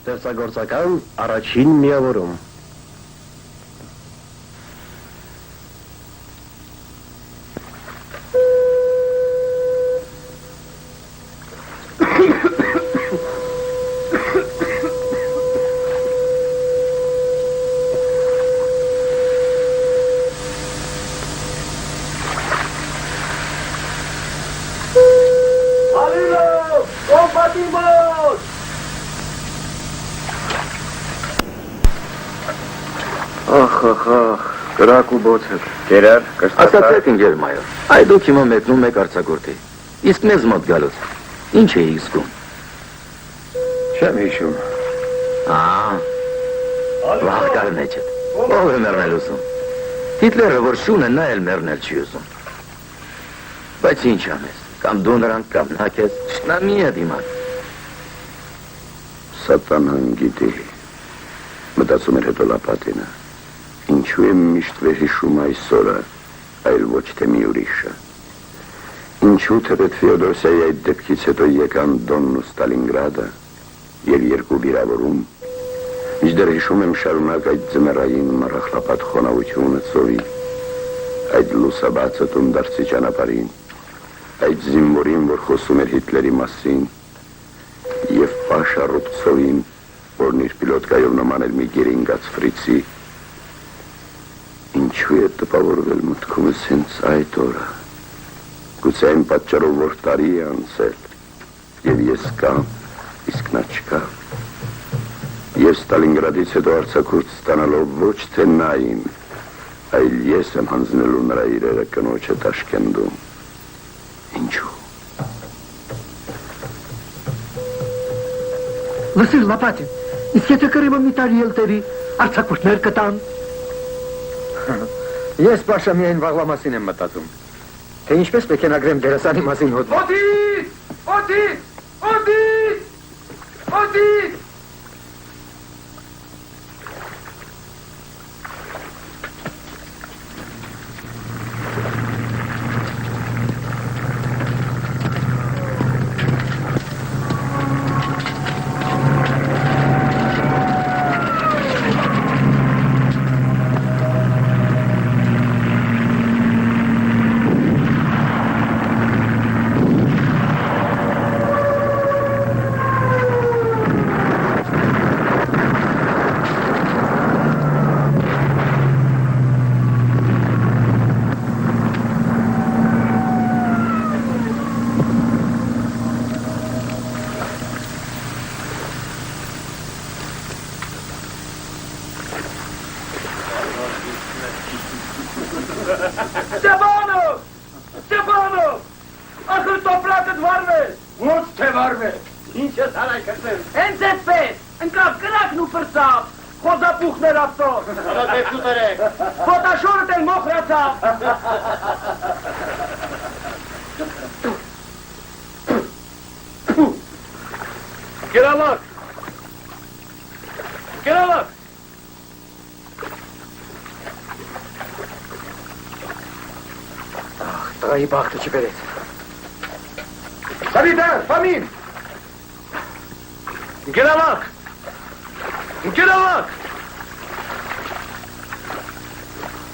Ստեղծագործական առաջին միավորում։ Կրակ ու բոցեր, կերար, կրստացար։ Ասացեք ընկեր մայոր, այ դուք հիմա մեկնում եք արձակորդի, իսկ մեզ մոտ գալուց, ինչ էի զգում։ Չեմ հիշում։ Վաղկարն է չետ, ով է մերնել ուզում։ Հիտլերը որ շուն է, նա էլ մերնել չի ուզում։ Բայց ինչ անես, կամ դու նրան կամ նա քեզ, նա մի է դիման։ Սատանան գիտի, մտածում էր հետո լապատինը։ Ինչու եմ միշտ վերհիշում այսօրը, այլ ոչ թե մի ուրիշը։ Ինչու թեպետ Ֆեոդոսիայի այդ դեպքից հետո եկան Դոնն ու Ստալինգրադը և երկու վիրավորում, մինչդեռ հիշում եմ շարունակ այդ ձմեռային մառախլապատ խոնավությունը ծովի, այդ լուսաբացը տունդարձի ճանապարհին, այդ զինվորին, որ խոսում էր Հիտլերի մասին, և Պաշա Ռուբցովին, որն իր պիլոտկայով նման էր մի գերինգած ֆրիցի, ինչու է տպավորվել մտքումս հենց այդ օրը, գուցե այն պատճառով, որ տարի է անցել, և ես կամ, իսկ նա չկա, և Ստալինգրադից հետո արձակուրդ ստանալով ոչ թե նա իմ, այլ ես եմ հանձնելու նրա իրերը կնոջը Տաշկենտում, ինչու։ Վասիլ Լապատին, իսկ եթե կրիմը մի տարի ելտերի, արձակուրդներ կտան։ Ես Պաշա միայն վաղվա մասին եմ մտածում, թե ինչպես պետք է նագրեմ դերասանի մասին հոտ։ Օդից! Օդից! Օդից! Օդից! Ստեփանով! Ստեփանով! Ախր տոպրակդ վարվել! Ոչ թե վարվել! Ինչ ես հարայքրտել? Հենց այդպես! Ընկավ կրակն ու պրծավ! Խոզապուխներ ավտոր! Հարատեսու տերեք! Ֆոտաշորդ էլ մոխրացավ! Գերալակ! Գերալակ! Տղայի բախտը չբերեց։ Սավիտար, Ֆամին! Գերալակ! Գերալակ!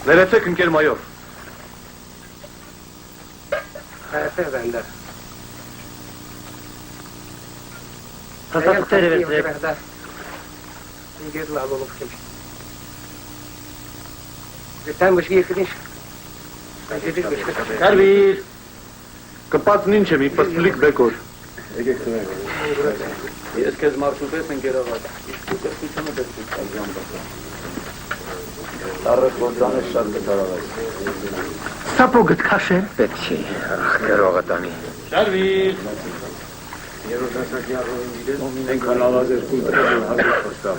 Ներեցեք ընկեր մայոր։ Հայաստեր բենդը։ Հաստատները վերցրեք։ Ինգեզ լալոլով կեմ։ Գտան մշկի եկրինչ։ Կարվիր, կպածն ինչ եմ, իպստլիկ բեկոր։ Ես կեզ մարշուտես են գերավատ, իսկ ու կստությունը դեսկուտ ալյան բակա։ Տարրս որդան ես շատ կտարավայ։ Սապոգըտ կաշեն։ Պետ չի, կրողը տանի։ Կարվիր։ Ենքան ալազ ես կուլտրել եմ հազիվ խոստավ։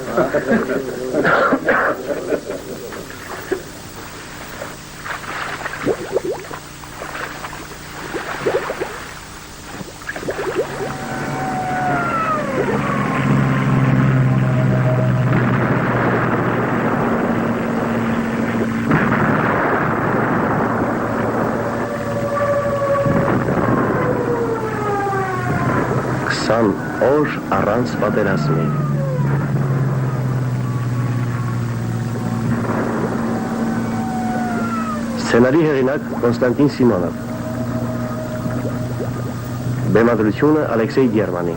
Օր առանց պատերազմի։ Սցենարի հեղինակ Կոնստանտին Սիմոնով։ Բեմադրությունը Ալեքսեյ Գերմանի։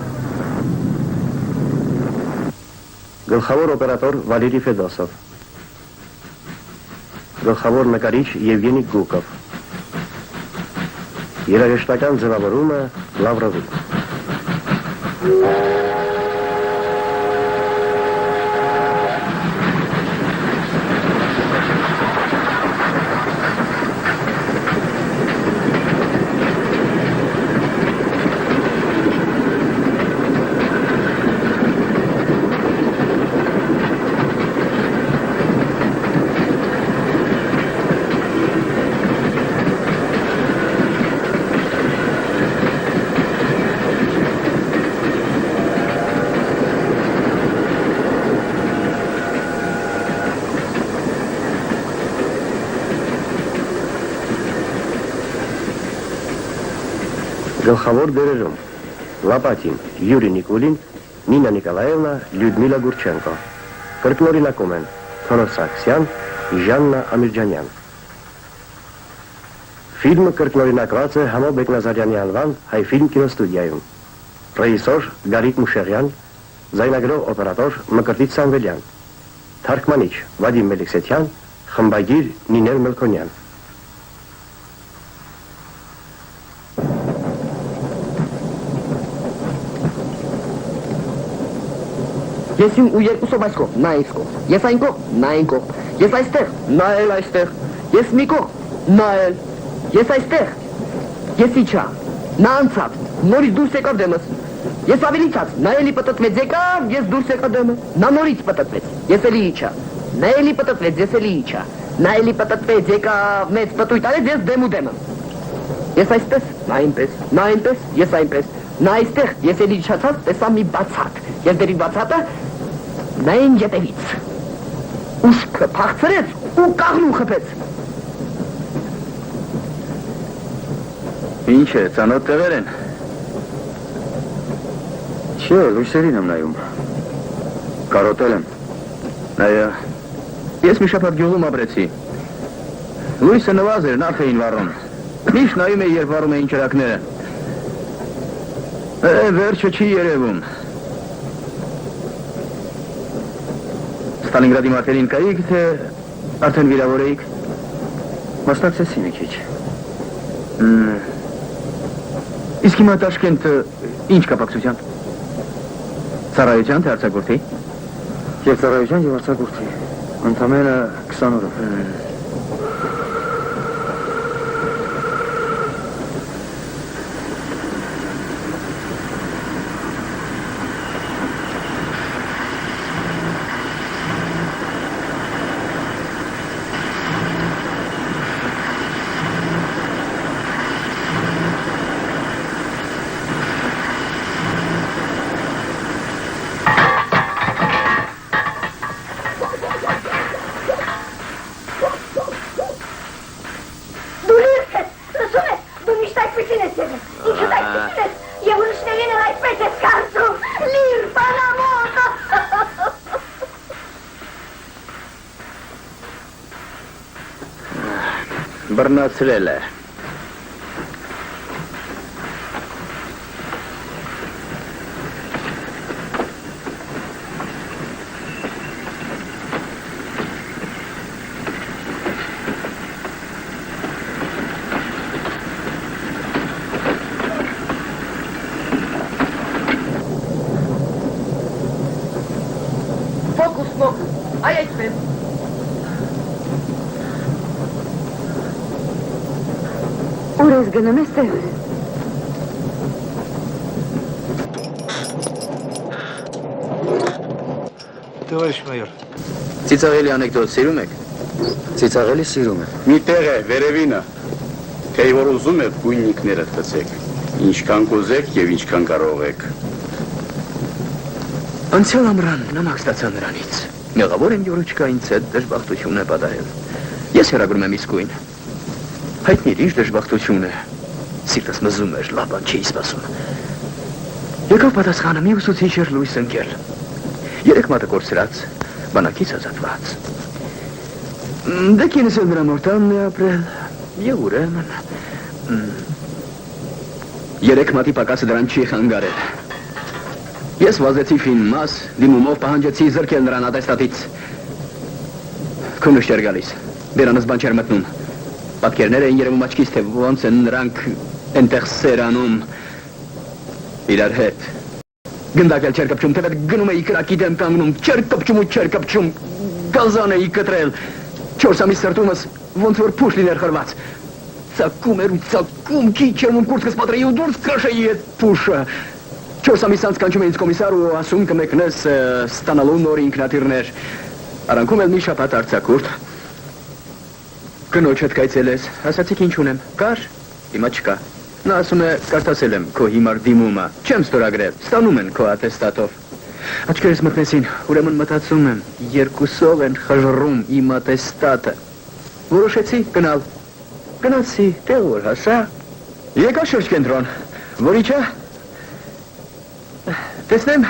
Գլխավոր օպերատոր Վալերի Ֆեդոսով։ Գլխավոր նկարիչ Եվգենի Գուկով։ Երաժշտական ձևավորումը Լավրովի։ Գլխավոր դերերում Լապատին, Յուրի Նիկոլին, Նինա Նիկոլաևնա, Լյուդմիլա Գուրչենկո։ Կրկնօրինակում են Թոնով Սարգսյան, Ժաննա Ամիրջանյան։ Ֆիլմը կրկնօրինակված է Համո Բեկնազարյանի անվան Հայֆիլմ կինոստուդիայում։ Ռեժիսոր Գարիկ Մուշեղյան, ձայնագրող օպերատոր Մկրտիչ Սամվելյան, թարգմանիչ Վադիմ Մելիքսեթյան, խմբագիր Նիներ Մելքոնյան։ Ես իմ ու երկուսով այս կողմ, նա այս կողմ, ես այն կողմ, նա այն կողմ, ես այստեղ, նա էլ այստեղ, ես մի կողմ, նա էլ, ես այստեղ, ես իջա, նա անցավ, նորից դուրս եկավ դեմս, ես ավելի ցած, նա էլի պտտվեց, եկավ, ես դուրս եկա դեմը, նա նորից պտտվեց, ես էլի իջա, նա էլի պտտվեց, ես էլի իջա, նա էլի պտտվեց, եկավ, մեծ պտույտ արեց, ես դեմ ու դեմը, ես այսպես, նա այնպես, նա այնպես, ես այնպես, նա այստեղ, ես էլի իջացած, տեսա մի բացատ, ես դերի բացատը նա այն ետևից, ուշքը փախցրեց ու կաղնու խփեց։ Ինչ է, ծանոթ տեղեր են։ Չէ, լույսերին եմ նայում։ Կարոտել եմ։ Նայա, ես մի շաբաթ գյուղում ապրեցի։ Լույսը նվազ էր, նախ էին վառում։ Միշտ նայում էի, երբ վառում էին ճրակները։ Վերջը չի երևում։ Ստալինգրադի մարտերին կայիք, թե արդեն վիրավոր էիք։ Մասնակցեցի մի քիչ։ Իսկ հիմա Տաշկենտը ինչ կապակցության։ Ծառայության, թե արձակուրդի։ Եվ ծառայության և արձակուրդի։ Ընդամենը 20 օրով։ Բռնացրել է։ Ֆոկուս, այ այդպես։ Ուր ես գնում ես տեղ։ Տովարищ մայոր։ Ծիծաղելի անեկդոտ սիրում եք։ Ծիծաղելի սիրում եմ։ Մի տեղ է, վերևինը, թե որ ուզում եք գույնիկները թծեք, ինչքան կուզեք և ինչքան կարող եք։ Անցյալ ամռան նամակ ստացա նրանից։ Մեղավոր եմ յորուչկա ինձ հետ դժբախտություն է պատահել։ Ես հեռագրում եմ իսկույն։ Հայտնիր ինչ դժբախտություն է։ Սիրտս մզում էր, լաբան չի սպասում։ Եկավ պատասխանը մի ուսուցիչ էր լույս ընկել։ 3 մատը կորցրած, բանակից ազատված։ Դե կինս էլ նրա մորտանն է ապրել, Եվ ուրեմն երեք մատի պակասը դրան չի խանգարել։ Ես վազեցի ֆին մաս, դիմումով պահանջեցի զրկել նրան ատեստատից։ Քունուշ չէր գալիս, բերանս բան չէր մտնում։ Պատկերներ էին երևում աչքից, թե ոնց են նրանք այնտեղ սերանում իրար հետ։ Գնդակել չէր կպչում, թե վետ գնում էի կրակի դեմ կանգնում, չէր կպչում ու չէր կպչում, գազան էի կտրել, 4 ամիս սրտումս ոնց որ փուշ լիներ խրված։ Ծակում էր ու ծակում, քիչ եմ ու կուրծքս պատրեի ու դուրս կաշեի այդ փուշը։ 4 ամիս անց կանչում է ինձ կոմիսար ու ասում կմեկնես ստանալու նոր ինքնաթիռներ։ Արանքում էլ մի շաբաթ արձակուրդ։ Կնոջ հետ կայցել ես, ասացիք ինչ ունեմ, կար, հիմա չկա։ Նա ասում է կարդացել եմ քո հիմար դիմումը, չեմ ստորագրել, ստանում են քո ատեստատով։ Աչքերս մտնեցին, ուրեմն մտածում եմ, երկուսով են խժռում իմ ատեստատը։ Որոշեցի գնալ։ Գնացի, տեղ որ հասա։ Եկա շրջկենտրոն, որի չէ։ Տեսնեմ,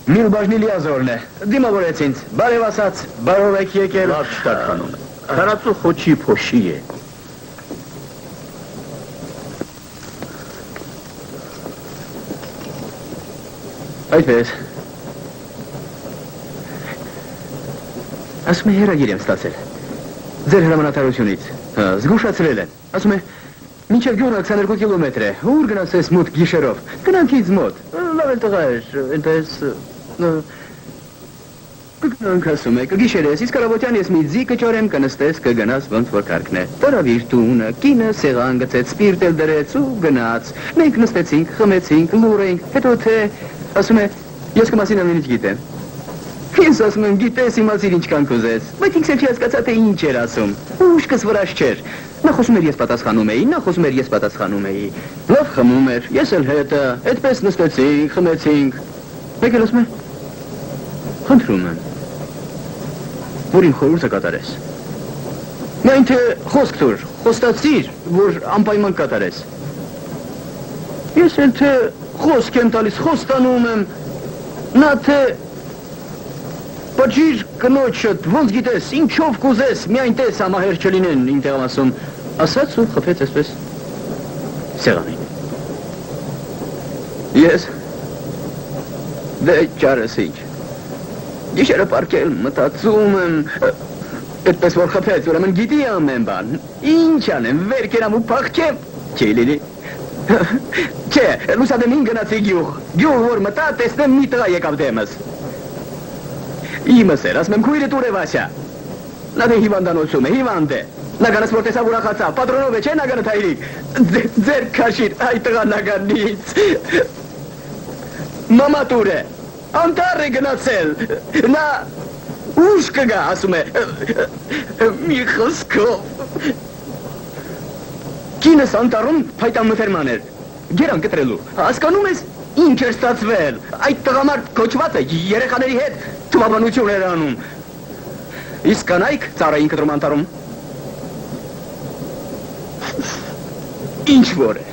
Միլ Բաժնիլիազորն է, դիմավորեց ինձ, բարև ասաց, բարով եք եկել։ Լավ չտակ խանուն, քարացու խոչի փոշի է։ Այդպես։ Ասում է հեռագիր եմ ստացել, ձեր հրամանատարությունից, զգուշացրել են, ասում է, մինչև գյուրը 22 կիլոմետր է, ուր գնաց ես մոտ գիշերով, գնանք ինձ մոտ, լավ էլ տղա էր, այնպես, կգնանք ասում է, կգիշերես, իսկ առավոտյան ես մի ձի կճորեմ, կնստես, կգնաս ոնց որ կարգն է, տորավիր տունը, կինը սեղան գծեց, սպիրտ էլ դրեց ու գնաց, մենք նստեցինք, խմեցինք, լուր էինք, հետո թե, ասում է, ես կմասին ամենից գիտեմ, Ես ասում եմ, գիտես իմացիր ինչքան կուզես, բայց ինքս էլ չի հասկացա, թե ինչ էր ասում, ուշքս վրաշ չէր, նա խոսում էր ես պատասխանում էի, նա խոսում էր ես պատասխանում էի, լավ խմում էր, ես էլ հետը, այդպես նստեցինք, խմեցինք, մեկ էլ ասում է, խնդրում եմ, որ իմ խորհուրդը կատարես, միայն թե խոսք տուր, խոստացիր, որ անպայման կատարես, ես էլ թե խոսք եմ տալիս, խոստանում եմ, նա թե Պաջիր կնոջդ, ոնց գիտես, ինչով կուզես, միայն տես համահեր չլինեն, ինտեղ ասում, ասաց ու խփեց այսպես սեղանին։ Ես, դե ճարս ինչ, գիշերը պարկել մտածում եմ, այդպես որ խփեց, ուրեմն գիտի ամեն բան, ինչ անեմ, վեր կերամ ու պաղկեմ, չի լիլի, չէ, լուսադեմին գնացի գյուղ որ մտա, տեսնեմ մի տղա եկավ դեմս, Իմս էր, ասում եմ քույրդ ուր է Վասյա, նա դե հիվանդանոցում է, հիվանդ է, նագանս որ տեսավ ուրախացավ, պատրոնով է չէ նագանը թայրիկ, ձեր քաշիր, այ տղա նագանից, մամատ ուր է, անտառ է գնացել, նա ուշ կգա, ասում է, մի խոսքով, կինս անտառում փայտամթերման էր, գերան կտրելու, հասկանում ես, ինչ էր ստացվել, այդ տղամարդ կոչված է երեխաների հետ, թվաբանություն էր անում, իսկ կանայք ծառային կտրում անտառում, ինչ որ է,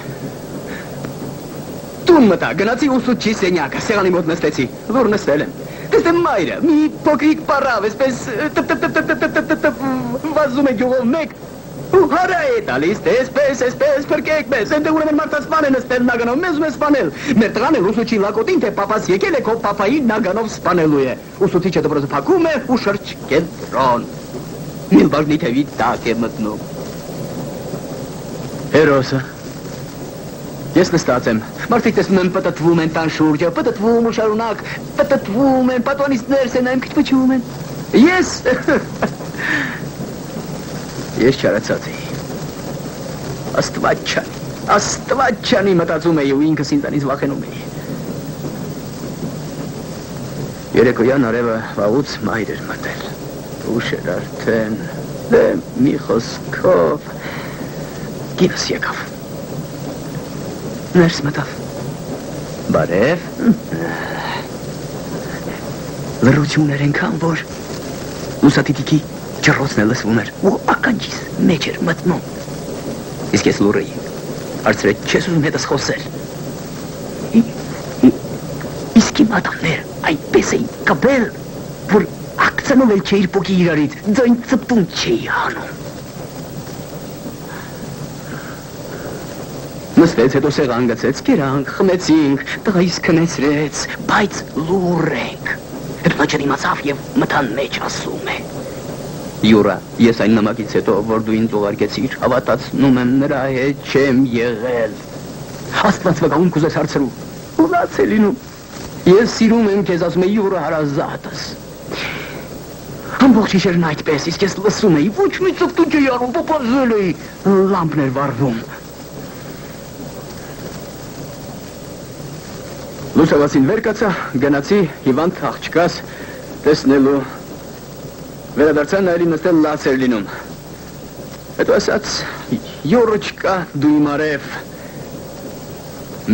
տուն մտա, գնացի ուսուցչի սենյակը, սեղանի մոտ նստեցի, որ նստել եմ, տեսնեմ մայրը, մի փոքրիկ պարավ, այսպես վազում է գյուղով մեկ, ու հարա է տալիս, տեսպես, պրկեք մեզ, ենտեղ ուրեմն մարդասպան է նստել նագանով, մեզ ու մեզ սպանել, մեր տղան է ուսուցչի լակոտին, թե պապաս եկել է քո պապայի նագանով սպանելու է, ուսուցիչը դպրոցը փակում է ու շրջկենտրոն, Միլ Բաժնիլիևի տակ է մտնում։ Հերոսը, ես նստած եմ, մարդիկ տեսնում եմ պտտվում են տան շուրջը, պտտվում ու շարունակ, պտտվում են, պատուանից ներս են, այն քչփչում են, Ես չարացած էի, աստված չանի մտածում էի ու ինքս ինձանից վախենում էի։ Երեկոյան արևը վաղուց մայր էր մտել, ուշ էր արդեն, դե մի խոսքով, կինս եկավ, ներս մտավ, բարև, լռություն էր ենքան, որ լուսատիտիքի Չռոցն է լսվում էր ու ականջիս մեջ էր մտնում, իսկ ես լուր էի, հարցրեց չես ուզում հետս խոսել, իսկ իմ ատամներ այդպես էին կպել, որ ակցանով էլ չէիր պոքի իրարից, ձայն ծպտում չէի հանում, Նստեց, հետո սեղան գցեց, կերանք, խմեցինք, տղայիս քնեցրեց, բայց լուր ենք։ Հետո նա չդիմացավ եւ մտան մեջ ասում է. Յուրա, ես այն նամակից հետո, որ դու ինձ ուղարկեցիր, հավատացնում եմ նրա հետ չեմ եղել։ Աստված վկայում կուզես հարցրու, լաց է լինում։ Ես սիրում եմ քեզ, ասում է Յուրա հարազատս։ Ամբողջ գիշերն այդպես, իսկ ես լսում էի, ոչ մի ծկտու չի արում, պապազել էի, լամպն էր վառվում։ Լուսավասին վեր կացա, գնացի հիվանդ աղջկաս տեսնելու, վերադարձա նայելի նստել լաց էր լինում։ Հետո ասաց, Յուրոչկա դու իմ արև,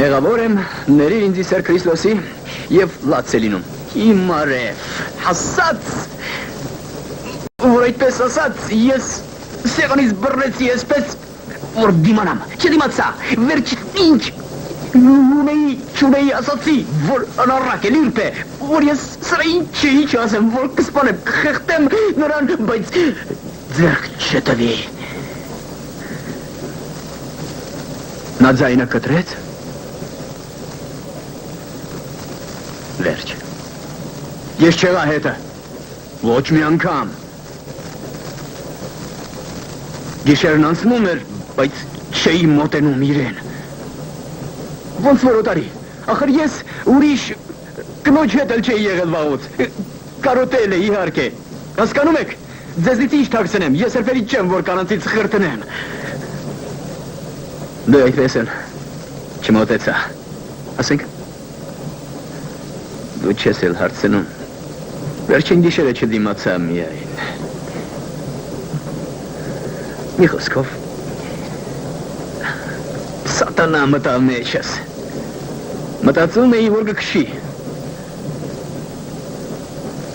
մեղավոր եմ, ներիր ինձ Իսեր Քրիստոսի և լաց է լինում, իմ արև, ասաց, որ այդպես ասաց, ես սեղանից բռնեցի այսպես, որ դիմանամ, չդիմացա, վերջ ինչ, Չունեի ասացի, որ անառակ է լիրպ է, որ ես սրա ինչ ասեմ, որ կսպանեմ, կխեղտեմ նրան, բայց ձեռք չտվի։ Նա ձայնը կտրեց, վերջ։ Ես չեղա հետը, ոչ մի անգամ։ Գիշերն անցնում էր, բայց չէի մոտենում իրեն։ Ոնց որ օտարի, ախր ես ուրիշ կնոջ հետ էլ չէի եղել վաղուց, կարոտել է իհարկե, հասկանում եք, ձեզնից ինչ թաքցնեմ, ես երբերի չեմ, որ կանանցից խրտնեմ։ Դու այդպես էլ չմոտեցա, ասենք, դու չես էլ հարցնում, վերջին գիշերը չդիմացա միայն։ Մի խոսքով, սատանա մտավ մեջս, մտածում էի, որ կքշի։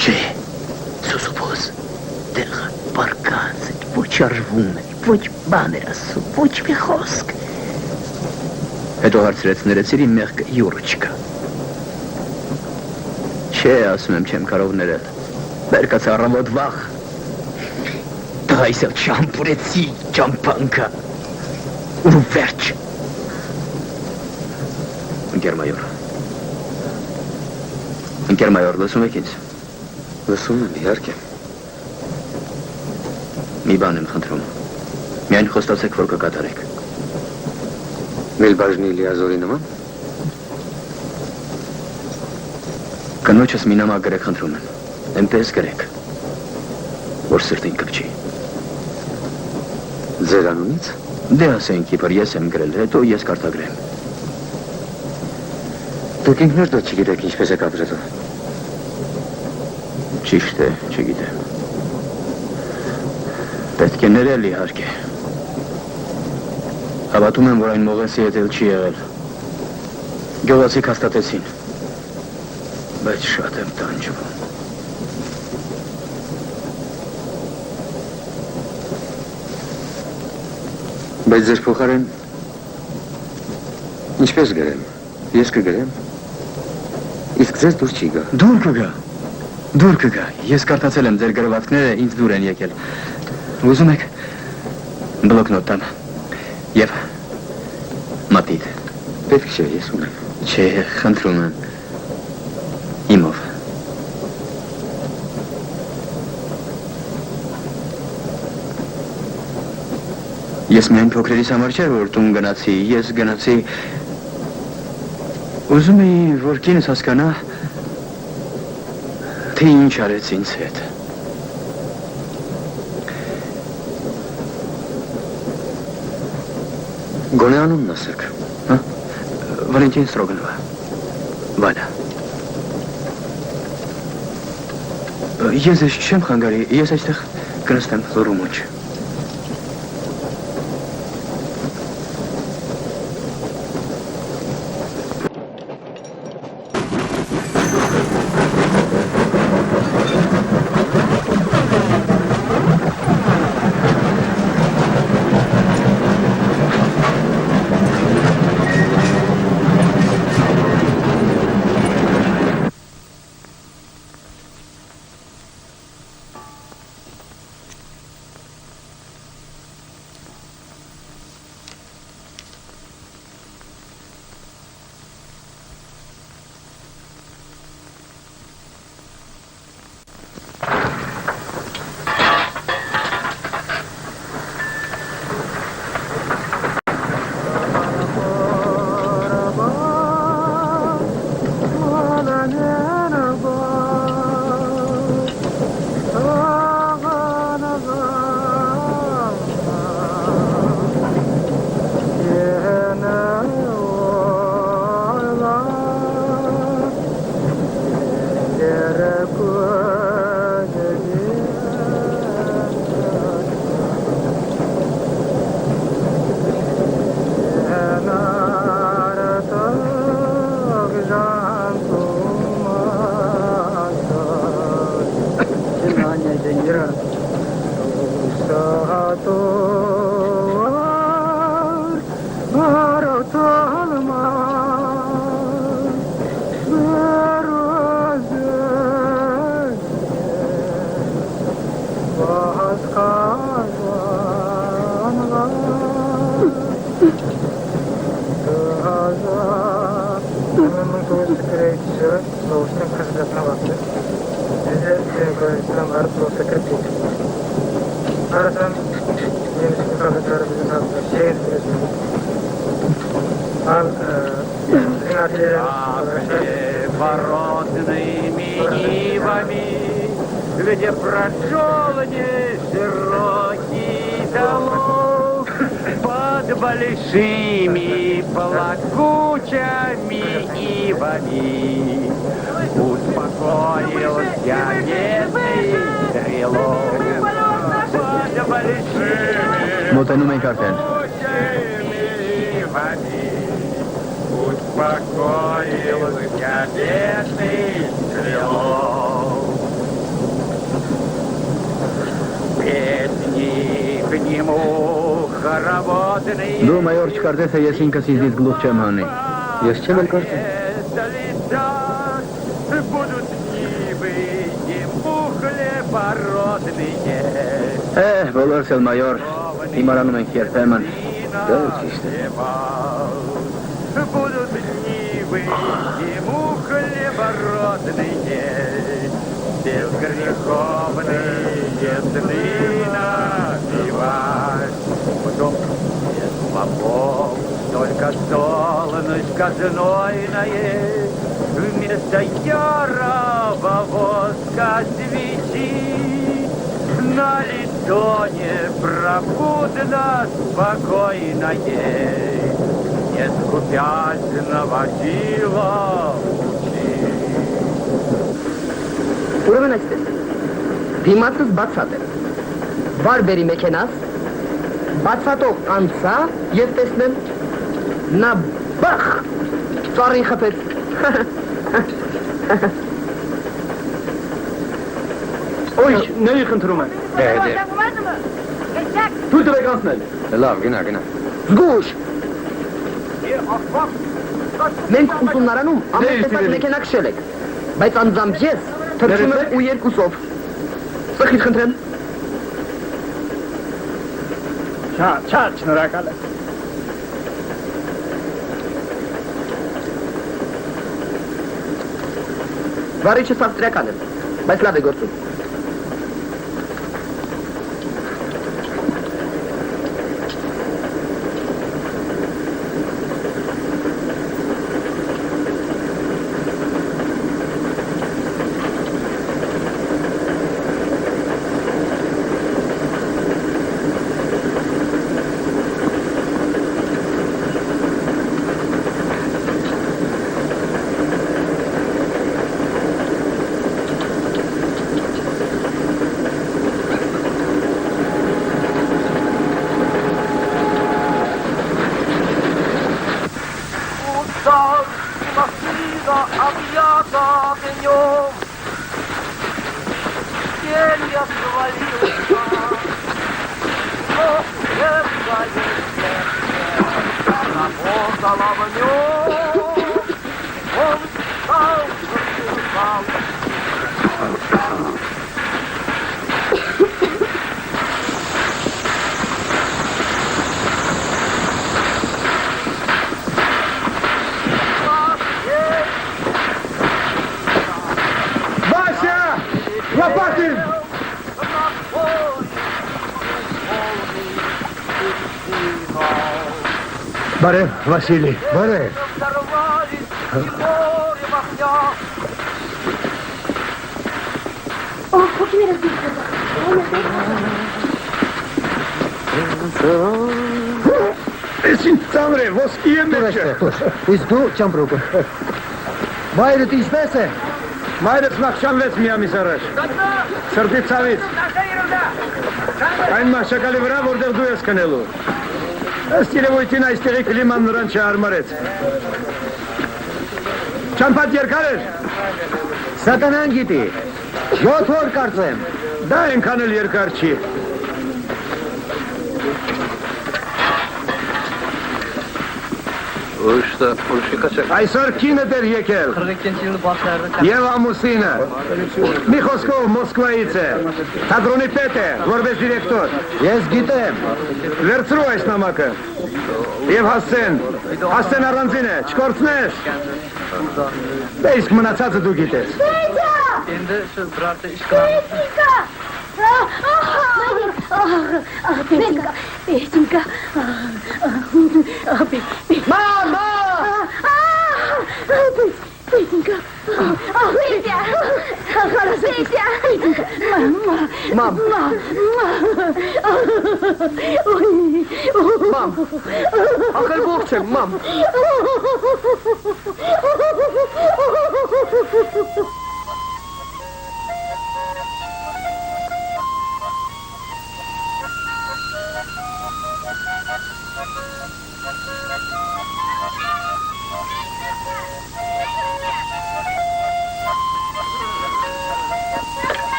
Չէ, սուսուփոս, տեղը պարկած էր, ոչ արվում էր, ոչ բան էր ասում, ոչ մի խոսք։ Հետո հարցրեց ներեցիր իմ մեղքը Յուրոչկա։ Չէ, ասում եմ, չեմ կարող ներել, բերկաց առավոտ վաղ, տղայիս էլ չամպուրեցի ճամպանքա, ու վերջ։ Ընկեր մայոր, լսում եք ինձ։ Լսում եմ, իհարկե։ Մի բան եմ խնդրում։ Միայն խոստացեք, որ կկատարեք։ Մելբաժնի լիազորի նման։ Կնոջս մի նամակ գրեք խնդրում եմ։ Էնպես գրեք, որ սրտին կպչի։ Ձեր անունից։ Դե ասենք, իբր ես եմ գրել, հետո ես կարտագրեմ։ Դուք ինքներդ չգիտեք ինչպես եք ապրելու։ Ճիշտ է, չգիտեմ։ Պետք է ներել իհարկե։ Հավատում եմ, որ այն մողեսի հետ էլ չի եղել։ Գյուղացիք հաստատեցին, բայց շատ եմ տանջվում։ Բայց ձեր փոխարեն ինչպես գրեմ, ես կգրեմ, իսկ ձեզ դուր չի գա։ Դուր կգա, ես կարդացել եմ ձեր գրվածքները, ինձ դուր են եկել։ Ուզում եք բլոկնոտ տամ և մատիտ։ Պետք չէ, ես ունեմ։ Չէ, խնդրում եմ, իմով։ Ես միայն փոքրերիս համար չէր, որ տուն գնացի, ես գնացի, ուզում էի, որ կինս հասկանա, թե ինչ արեց ինձ հետ։ Գոնե անունն ասեք։ Վալենտին Ստրոգանովա։ Վալա։ Ես ես չեմ խանգարի, ես այստեղ կնստեմ լռու մոջ։ Породными нивами, где прошел не широкий долог, под большими плакучими ивами успокоился бедный стрелок. Под большими Մոտենում ենք արդեն։ успокоился бедный стрелок. Песни к нему хороводные. Դու մայոր չկարծես է ես ինքս իզից գլուխ չեմ հանի։ Ես չեմ էլ կարծում։ Будут нивы и мухле породные. Բոլորս էլ մայոր հիմարանում ենք երբեմն։ Դա ճիշտ է։ Будут нивы и мухле породные. Безгреховные сны напевать. Потом без слабов, только солнышко знойное, вместо ярого воска свечи на лицо непробудно спокойное, не скупясь наводила лучи. Ուրեմն այստես, դիմացս բացատ է, վար բերի մեքենաս, բացատով անցա և տեսնեմ, նա բախ, ծառին խպեց, Ոյչ, ների խնդրում եմ։ Թույլ տվեք անցնել։ Լավ, գնա։ զգուշ, մենք ուսումնարանում ամեն տեսակ մեքենա քշել եք, բայց անձամբ ես թռչում եմ ու երկուսով, սխիտ խնդրեմ։ Շատ շնորհակալ եմ։ Վարիչս ավստրիական եմ, բայց լավ է գործում։ Բարև, Վասիլի, բարև։ Հոգիներս դիպտը։ Ես ինձ ծամր է, ոսկի եմ մեջը։ Իսկ դու ճամպրոկը։ Մայրդ ինչպես է։ Մայրս նախշանվեց մի ամիս առաջ։ Սրտի ցավից։ Այն մահճակալի վրա, որտեղ դու ես քնելու։ Ըստ երևույթին այստեղի կլիման նրան չհարմարեց։ Չամփատ երկար էր։ Սատանան գիտի, 7 օր կարծեմ, Դա ենքան էլ երկար չի։ Այսօր կինը դեր եկել։ Եվ ամուսինը։ Մի խոսքով Մոսկվայից է։ Թատրոնի պետ է, որպես դիրեկտոր։ Ես գիտեմ։ Վերցրու այս նամակը։ Եվ հասցեն առանձին է, չկործնես։ Դա իսկ մնացածը դու գիտես։ Петенька. Мама! Петенька. Петя. Петя. Мам. Мам. Ախր ողջ եմ, մամ։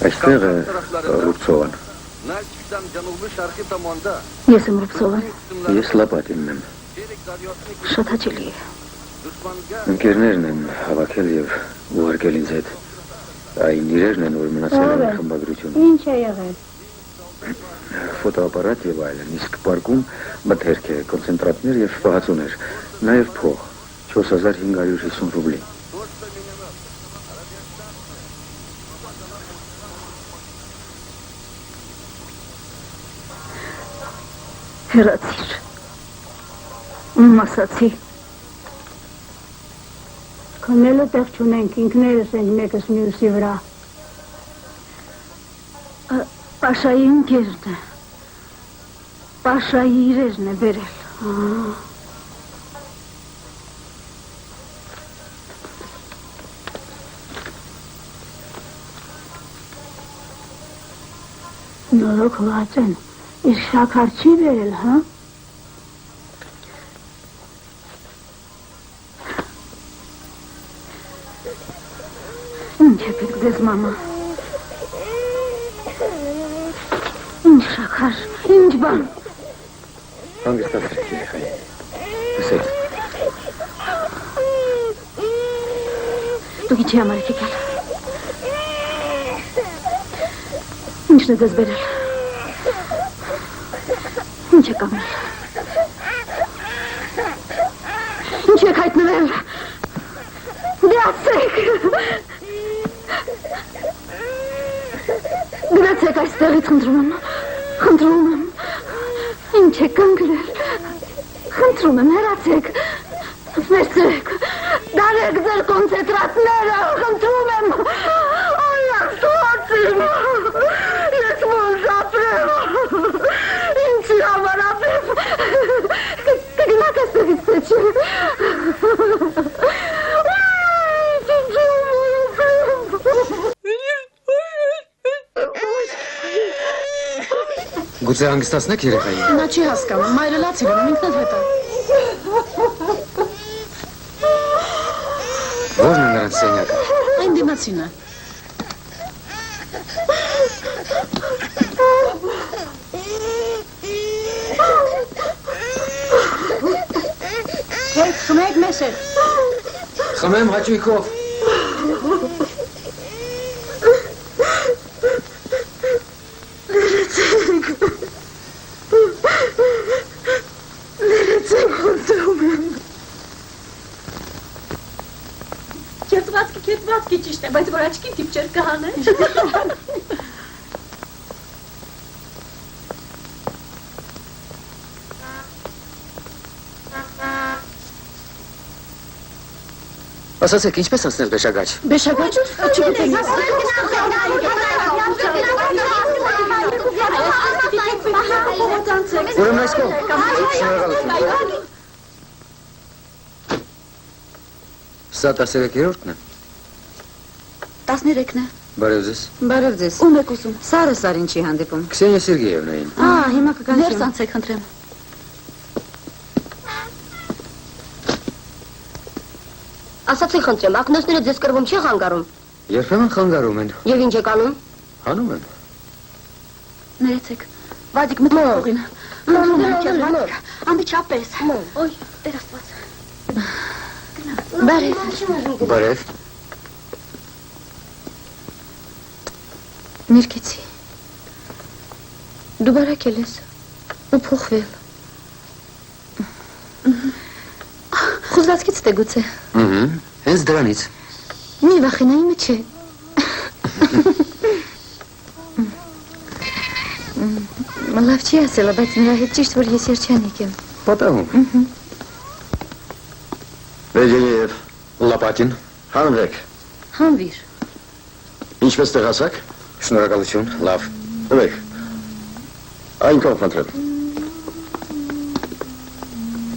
Այստեղ է Ռուբցովան։ Ես եմ Ռուբցովան։ Ես Լապատինն եմ։ Շատ հաճելի է։ Ընկերներն են հավաքել եւ ուղարկել ինձ հետ։ Այն իրերն են, որ մնացել են խմբագրությունում։ Ինչ է եղել։ Ֆոտոապարատ եւ այլն, իսկ պարկում մթերք է, կոնցենտրատներ եւ պահածուներ, նաեւ փող 4550 ռուբլի։ Հեռացիր։ Ում ասացի։ Քննելու տեղ չունենք, ինքներս ենք մեկս մյուսի վրա։ Պաշայի ընկերն է։ Պաշայի իրերն է բերել։ Նորոգված են։ Իր շաքար չի բերել, հա? Ինչ է պետք դեզ, մամա? Ինչ շաքար, ինչ բան։ Հանգստացրեք երեխայի։ Լսեք։ Դուք ինչի համար եք եկել։ Ինչն է դեզ բերել։ Ինչ եք ամել։ Ինչ եք հայտնվել։ Դրացեք։ Դրացեք այստեղից, խնդրում եմ։ Խնդրում եմ։ Ինչ եք կանգնել։ Խնդրում եմ, հեռացեք։ Վերցրեք։ Դարեք ձեր կոնցենտրատները, խնդրում եմ։ Այլակ ստուացիմ։ Ես ոնց ապրեմ։ Ինչի համար ապրեմ։ Կգնաք այստեղից թե չէ։ Գուցե հանգստացնեք երեխայի։ Նա չի հասկանում, մայրը լաց իրանում, ինքնդ հետա։ Ո՞րն է նրանց սենյակը։ Այն դիմացինը։ Հետ, խմեք մեզ հետ։ Խմեմ հաճույքով։ Կետվածքի ճիշտ է, բայց որ աչքին տիպ չեր կհաներ։ Ասացեք, ինչպես անցնել Բեշագաչ։ Բեշագաչ, չգիտեմ։ Ուրեմն այս կողմ։ Շնորհակալություն։ Սա 13-րդն է։ 13-ն է։ Բարև ձեզ։ Բարև ձեզ։ Ում եք ուզում։ Սարը Սարինչի հանդիպում։ Քսենիա Սերգեևնային։ Հիմա կկանչեմ։ Ներս անցեք, խնդրեմ։ Ասացի խնդրեմ, ակնոցները ձեզ կրվում չի խանգարում։ Երբեմն խանգարում են։ Եվ ինչ եք անում։ Հանում են։ Ներեցեք, Վադիկ մտքողին։ Անմիջապես։ Ոյ, Տեր Աստված։ Բարև։ Ներկեցի։ Դու բարակել ես ու փոխվել։ Խուզվածքից թե գուցե։ Հենց դրանից։ Մի վախենա իմը չէ։ Լավ չի ասելա, բայց նրա հետ ճիշտ, որ ես երջանիկ եմ։ Պատահում։ Բեջենիև, Լապատին։ հանվեք։ Հանվիր։ Ինչպես տեղասակ։ Շնորհակալություն, լավ։ Տվեք։ Այն կողմ խնդրեմ։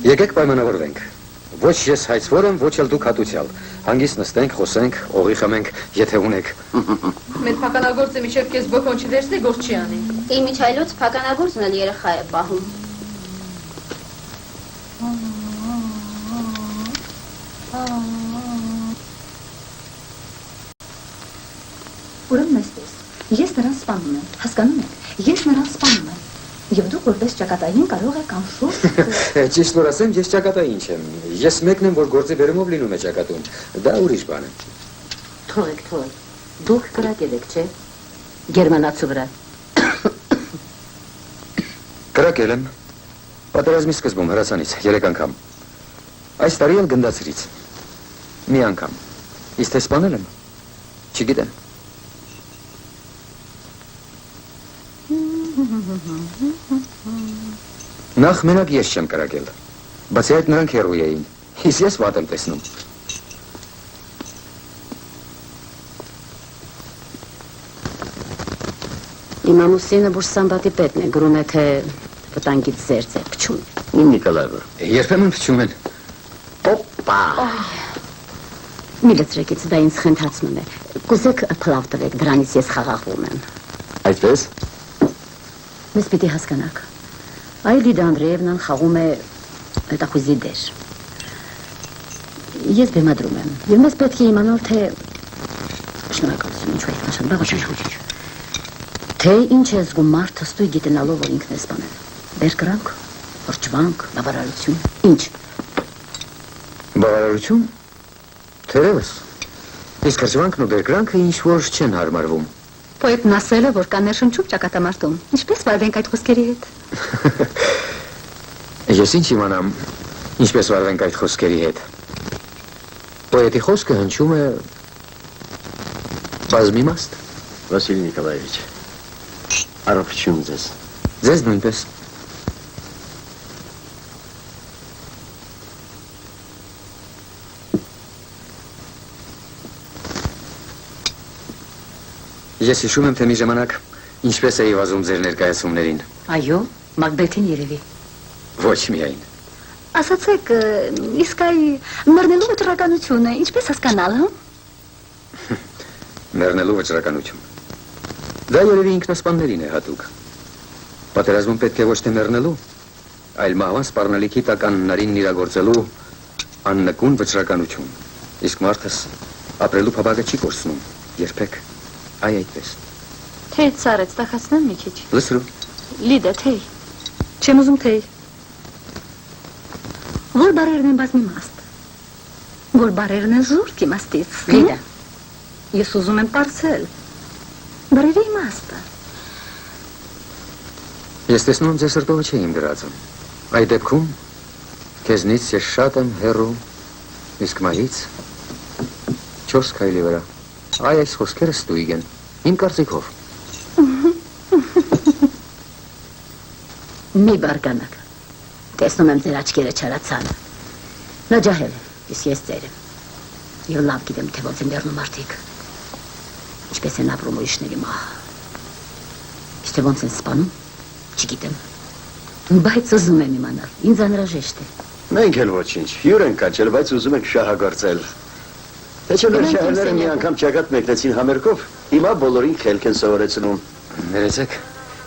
Եկեք պայմանավորվենք։ Ոչ ես հայցվոր եմ, ոչ էլ դուք հատուցյալ։ Հանգիստ նստենք, խոսենք, օղի խմենք, եթե ունեք։ Մեր փականագործը միջև քեզ բոքոն չդերսի, գործ չի անի։ Իմ միջայլոց փականագործն էլ երեխա է պահում։ Ուրեմն այսպես, ես նրան սպանում եմ, հասկանում եք, ես նրան սպանում եմ, և դուք որպես ճակատային կարող եք անշուշտ։ Ճիշտ որ ասեմ, ես ճակատային չեմ, ես մեկն եմ, որ գործի բերումով լինում է ճակատում, դա ուրիշ բան է։ Թողեք, դուք կրակել եք, չէ, գերմանացու վրա։ Կրակել եմ, պատերազմի սկզբում հրացանից, 3 անգամ, այս տարի էլ գնդացրից, մի անգամ, իսկ թե սպանել եմ, չգիտեմ։ Նախ մենակ ես չեմ կրակել, բացի այդ նրանք հեռու էին, իսկ ես վատ եմ տեսնում։ Իմ ամուսինը բուրսամբատի պետն է, գրում է, թե վտանգից զերծ է, փչում։ Իմ Նիկոլայվը։ Երբեմն փչում են։ Օպա։ Մի լծրեկից դա ինձ խնդացնում է, կուզեք փլավ տվեք, դրանից ես խաղաղվում եմ։ Այդպես։ Մեզ պիտի հասկանաք, այ Լիդա Անդրեևնան խաղում է հետախույզի դեր։ Ես բեմադրում եմ, և մեզ պետք է իմանալ, թե շնորհակալություն, ինչու այդ նշան, բավական թե ինչ է զգում մարդը ստույգ գիտենալով, որ ինքն է սպանել։ Բերկրանք, հրճվանք, բավարարություն, ինչ։ Բավարարություն, թերևս, իսկ հրճվանքն ու բերկրանքը ինչ-որ չեն հարմարվում։ Պոետն ասել է, որ կա ներշնչում ճակատամարտում, ինչպես վարվենք այդ խոսքերի հետ։ Ես ինչ իմանամ, ինչպես վարվենք այդ խոսքերի հետ։ Պոետի խոսքը հնչում է բազմիմաստ։ Վասիլի Նիկոլայևիչ, առողջություն ձեզ։ Ձեզ նույնպես։ Ես հիշում եմ, թե մի ժամանակ ինչպես էի վազում ձեր ներկայացումներին։ Այո, Մակբեթին երևի։ Ոչ միայն։ Ասացեք, իսկ այ մեռնելու վճռականությունը, ինչպես հասկանալ, հա։ Մեռնելու վճռականություն։ Դա երևի ինքնասպաններին է հատուկ։ Պատերազմում պետք է ոչ թե մեռնելու, այլ մահվան սպառնալիքի տակ անհնարինն իրագործելու աննկուն վճռականություն։ Իսկ մարդս ապրելու փաբագը չի կորցնում, երբեք։ Այ այդպես։ Թեյ ծառեց, տախացնեմ մի քիչ։ Լսրու։ Լիդա, թեյ։ Չեմ ուզում թեյ։ Որ բարերն են բազմիմաստ։ Որ բարերն են զուրկ իմաստից։ Լիդա, ես ուզում եմ պարզել։ Բարերի իմաստը։ Ես տեսնում եմ ձեր սրտովը չէ իմ դրածը։ Այդ դեպքում քեզնից ես շատ եմ հեռու, իսկ մահից 4 քայլի վրա։ Այ այս խոսքերը ստույգ են, իմ կարծիքով։ Մի բարգանակ, տեսնում եմ ձեր աչքերը չարացան։ Նա ջահել է, իսկ ես ծեր եմ։ Եվ լավ գիտեմ, թե ոնց են դեռնում մարդիկ։ Ինչպես են ապրում ուրիշների մահը։ Իսկ թե ոնց են սպանում, չգիտեմ։ Բայց ուզում եմ իմանալ, ինձ անհրաժեշտ է։ Մենք էլ ոչինչ, հյուր ենք կաչել, բայց ուզում ենք շահագործել։ Թե չէ մեր շահերները մի անգամ ճակատ մեկնեցին համերգով, հիմա բոլորին խելք են սովորեցնում։ Ներեցեք։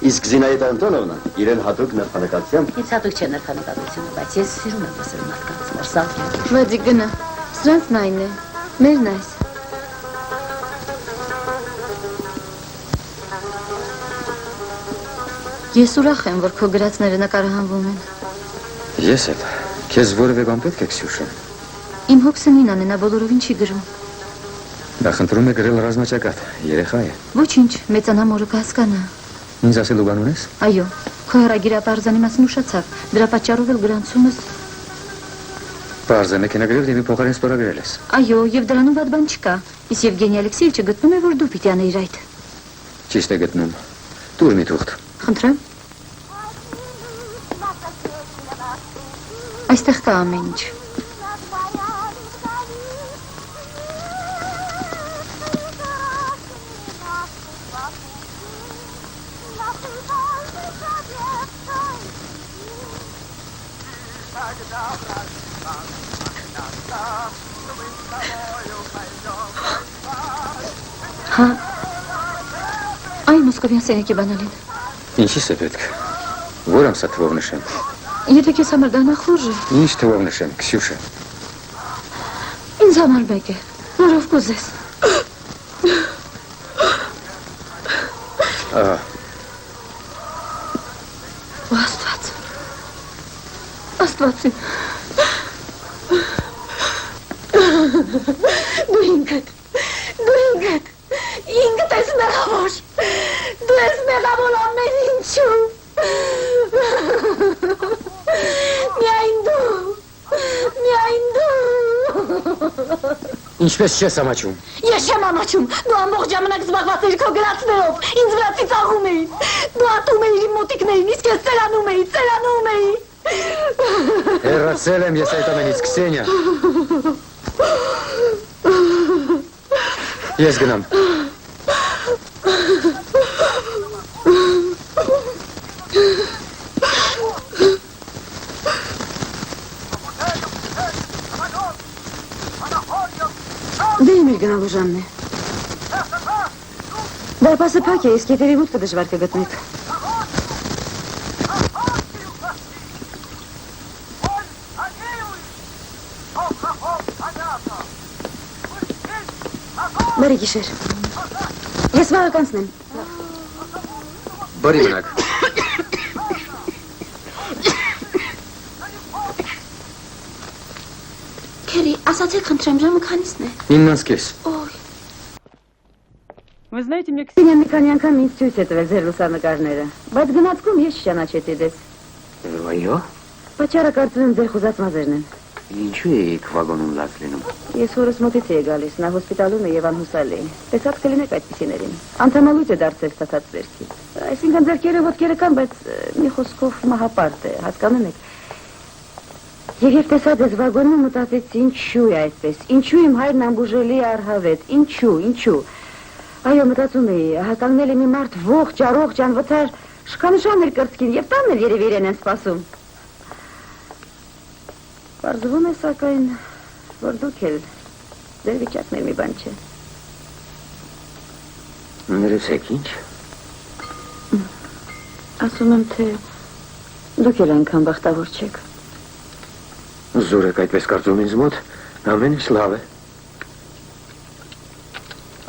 Իսկ Զինայդա Անտոնովնա իրեն հատուկ նրբանկատությամբ։ Ինձ հատուկ չէ նրբանկատությունը, բայց ես սիրում եմ լսել մարդկանց, մրսալ կյանքի։ Վադիկ գնա, Սրանցն այն է, մերն այս։ Ես ուրախ եմ, որ քո գրածները նկարահանվում են։ Ես էլ, քեզ որևէ բան պետք է, Քսյուշա։ Իմ հոգսը Նինան է, նա բոլորովին չի գրում։ Դա խնդրում է գրել ռազմաճակատ, երեխա է։ Ոչինչ, մեծանա մորը կհասկանա։ Ինձ ասելու բան ունես։ Այո, քո հեռագիրապարզանի մասին ուշացավ, դրա պատճառով էլ գրանցումս։ Պարզ է մեքենագրել եւ փոխարեն ստորագրել ես։ Այո, եւ դրանում վատ բան չկա։ Իսկ Եվգենի Ալեքսեևիչը գտնում է, որ դու պիտի անեիր այդ։ Ճիշտ է գտնում։ Տուր մի թուղթ։ Խնդրեմ։ Այստեղ կա ամեն ինչ։ Հա, այ Մոսկովյան սենյակի բանալին։ Ինչի՞ս է պետք։ Որ ամսա թվով նշեմ։ Եթե քեզ համար դա նախորդ է։ Ինչ թվով նշեմ, Քսյուշա։ Ինձ համար մեկ է, որով կուզես։ Ահա։ Աստված։ Աստվածին։ Դու ինքդ ես մեղավոր։ Դու ես մեղավոր ամեն ինչու։ Միայն դու։ Ինչպես չես ամաչում։ Ես չեմ ամաչում, դու ամբողջ ժամանակ զբաղված էիր քո գրածներով, ինձ վրա ծիծաղում էիր, դու ատում էիր իմ մոտիկներին, իսկ ես ծերանում էի։ Հեռացել եմ ես այդ ամենից, Քսենիա։ Ես գնամ։ Դե իմ իր գնալու ժամն է։ Դարպասը փակ է, իսկ ետևի մուտքը դժվար կգտնեք։ Բարի գիշեր։ Ես վաղը կանցնեմ։ Բարի մնաք։ Քերի, ասացեք խնդրեմ, ժամը քանիսն է։ 9:30։ Օй։ Вы знаете, мне Քսենիա մի քանի անգամ ինձ ցույց է տվել ձեր լուսանկարները, բայց գնացքում ես չճանաչեցի դες։ Այո։ Պատճառը կարծում եմ ձեր խոզած մազերն են։ Ինչու էիք վագոնում լաց լինում։ Ես հորս մոտից էի գալիս, նա հոսպիտալում է եւ անհուսալի։ Տեսած կլինեք այդպիսիներին։ Անդամալույց է դարձել ստացած ձերքից։ Այսինքն ձերքերը ոտքերը կան, բայց մի խոսքով մահապարտ է, հասկանում եք։ Եվ տեսած ես վագոնում մտածեցի ինչու է այդպես, ինչու իմ հայրն անբուժելի է արհավետ, ինչու։ Այո, մտածում էի, կանգնել է մի մարդ ողջ, առողջ, անվտար, շքանշան էր կրծքին եւ տանն էլ երևի իրեն են սպասում։ Պարզվում է սակայն, որ դուք էլ ձեր վիճակն էլ մի բան չէ։ Ներեցեք ինչ։ Ասում եմ, թե դուք էլ այնքան բախտավոր չեք։ Զուր եք այդպես կարծում ինձ մոտ, ամեն ինչ լավ է։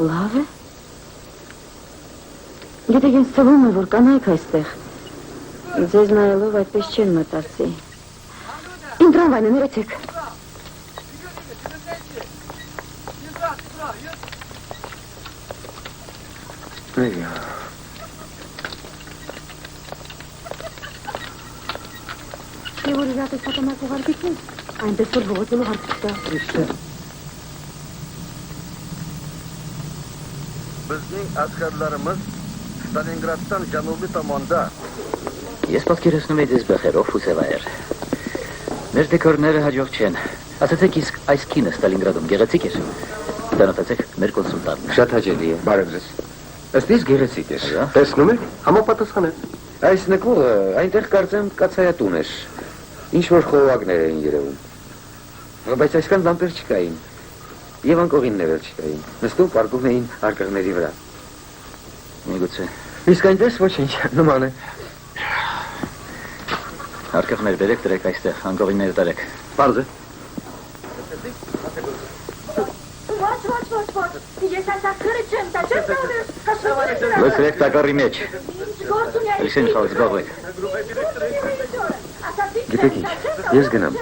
Լավ է։ Եթե ինձ թվում է, որ կանայք այստեղ, ձեզ նայելով այդպես չեն մտածի։ Իմ տրամվայն է, ներեցեք։ Այո։ Եվ որ իր ատեսակամակ ուղարկիք է, այնպես որ հողոտելու հարկ չկա։ Իստե։ Բզնի ասկարլարımız Stalingrad-dan Janubi tomonda. Ես պատկերացնում եմ դες բախերով ու սևայր։ Մեր դեկորները հաջող չեն։ Ասացեք իսկ այս կինը Ստալինգրադում գեղեցիկ էր։ Դրանացեք մեր կոնսուլտանտն։ Շատ հաճելի է։ Բարև ձեզ։ Ըստ գեղեցիկ է։ Տեսնում եք, համապատասխան է։ Այս նկուղը այնտեղ կարծեմ կացայատուն էր։ Ինչ որ խողովակներ էին երևում։ Բայց այսքան լամպեր չկային։ Եվ անկողիններ էլ չկային։ Նստում պարկում էին արկղների վրա։ Միգուցե։ Իսկ այնտես ոչինչ, նման է։ Արկղներ բերեք դրեք այստեղ, անկողիններ դարեք։ Պարզ է։ ոչ, ես ասա քրը չեմ տա, չեմ տալու, Լսրեք տակարի մեջ, լսին խավ զբաղվեք։ Գիտեք ինչ, ես գնամ,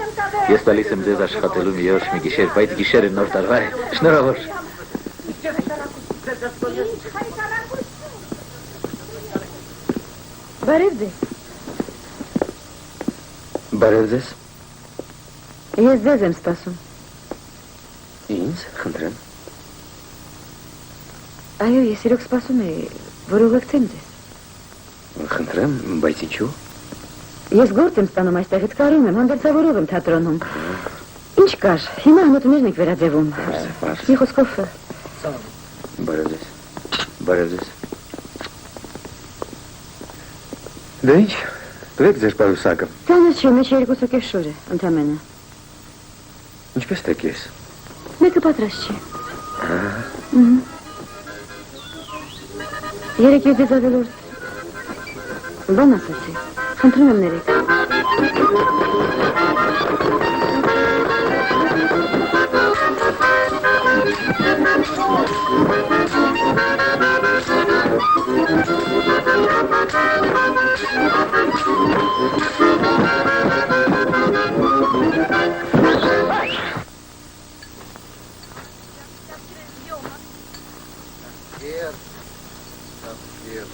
ես տալիս եմ ձեզ աշխատելու մի որոշ մի գիշեր, բայց գիշերը նոր տարվա է, շնորհավոր։ Բարև ձեզ։ Բարև ձեզ։ Ես ձեզ եմ սպասում։ Ինձ, խնդրեմ։ Այո, ես իրոք սպասում էի, որ ուղեկցեմ ձեզ։ Խնդրեմ, բայց ինչու։ Ես գործ եմ ստանում այստեղից կարում եմ, հանդերձավորով եմ թատրոնում։ Ինչ կար, հիմա հնոտներն եք վերաձևում։ Մի խոսքով։ Բարև ձեզ, բարև ձեզ։ Դե ինչ, տվեք ձեր պարուսակը։ Ծանոց չէ, մեջ 2.5 շոր է, ընդամենը։ Ինչպես տեք ես։ Մեկը պատրաստ չի։ Երեք ես ձեզ ավելորդ բան ասացի, խնդրում եմ ներեք։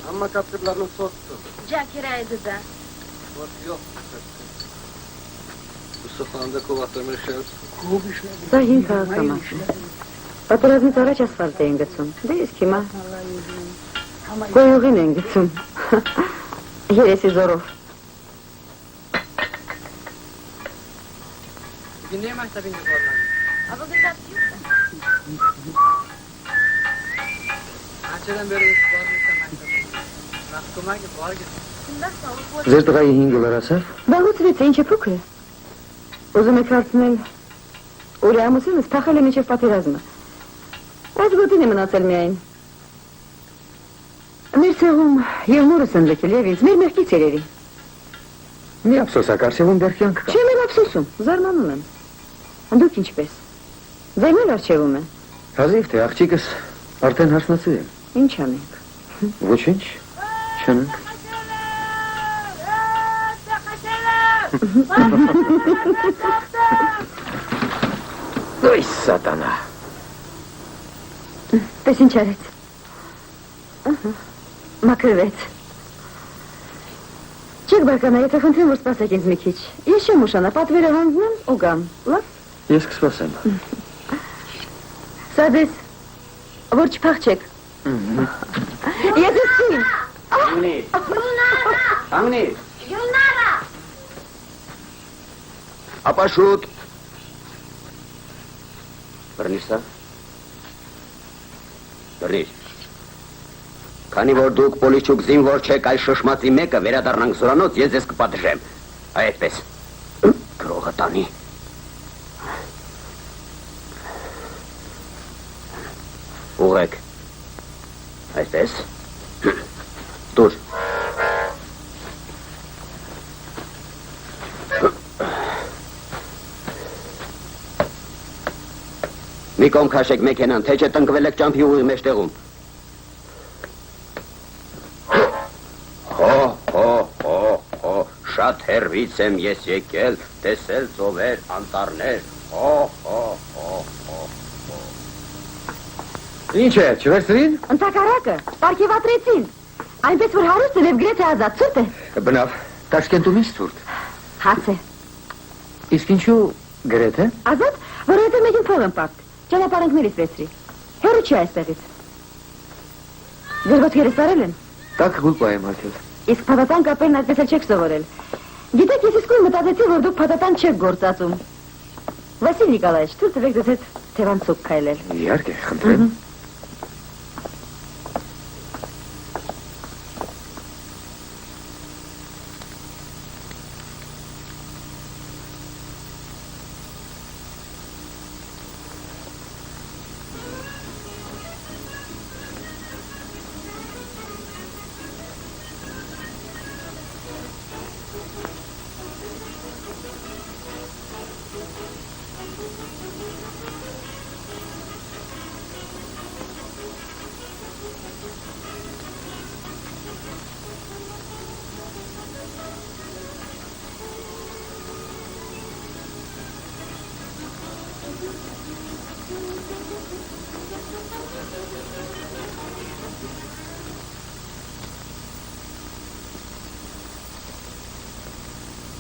Amma kaptırlarını soktu. Ջակերայը դա։ Вот yok. Bu sofanda kovatlarını şey Սա հին քաղաքամաս է։ Պատերազմից առաջ ասֆալտ էին գցում, դե իսկ հիմա գոյուղին են գցում, երեսի զորով։ Dinleyeyim ben tabii yuvarlanı. Aba գտած Açıdan beri varmışsam ben tabii. Rakıma git var git. Ձեր տղայի 5 դոլար ասավ։ Բաղուցվեց, ինչ է փոքր է։ Ուզում եք հարցնել, ուր է ամուսինս փախել է մինչև պատերազմը։ Այս գոտին է մնացել միայն։ Մեր ցեղում եւ մորս են լքել եւ ինձ մեր մեղքից երևի։ Մի ափսոսակ արշիվում դեռ կյանք կա։ Չեմ էլ ափսոսում, զարմանում եմ։ Դուք ինչպես։ Ձեր էլ արժևում է։ Հազիվ թե աղջիկս արդեն հասնացել է։ Ինչ անենք։ Ոչինչ, չանենք։ Ոյ սատանա։ Տես ինչ արեց։ Մաքրվեց։ Չեք բարկանա, եթե խնդրեմ, որ սպասեք ինձ մի քիչ։ Ես չեմ ուշանա, պատվերը հանձնեմ ու գամ, լավ։ Ես կսպասեմ։ Սա ձեզ, որ չփախչեք։ Ես եսին։ Անգնի։ Ապա շուտ։ Բռնիր սա։ Բռնիր։ Քանի որ դուք պոլիչուկ զինվոր չեք, այս շշմածի մեկը վերադառնանք զորանոց, ես ձեզ կպատժեմ։ Այդպես։ Գրողը տանի։ Ուղեք։ Այդպես։ Դուր։ Մի կողմ քաշեք մեքենան, թե չէ տնկվել եք ճամփյուղի մեջտեղում։ Շատ հեռվից եմ ես եկել, տեսել ծովեր, անտառներ, Ինչ է, չվերցրին։ Ընտակարակը, պարգևատրեցին, այնպես որ հարուստ է և գրեթե ազատ, ցուրտ է։ Բնավ, Տաշկենտում ինչ ցուրտ։ Հաց է։ Իսկ ինչու գրեթե։ Ազատ, որովհետև մեկին փող եմ պարտ, ճանապարհանքներից վերցրի։ Հեռու չի այստեղից։ Ձեր ոտքերը սարել են։ Տակ գուլպա եմ հացել։ Իսկ փաթաթան կապելն այդպես էլ չեք սովորել։ Գիտեք, ես իսկույն մտածեցի, որ դուք փաթաթան չեք գործածում։ Վասիլ Նիկոլաիչ, թույլ տվեք ձեզ հետ թևանցուկ քայլել։ Իհարկե, խնդրեմ։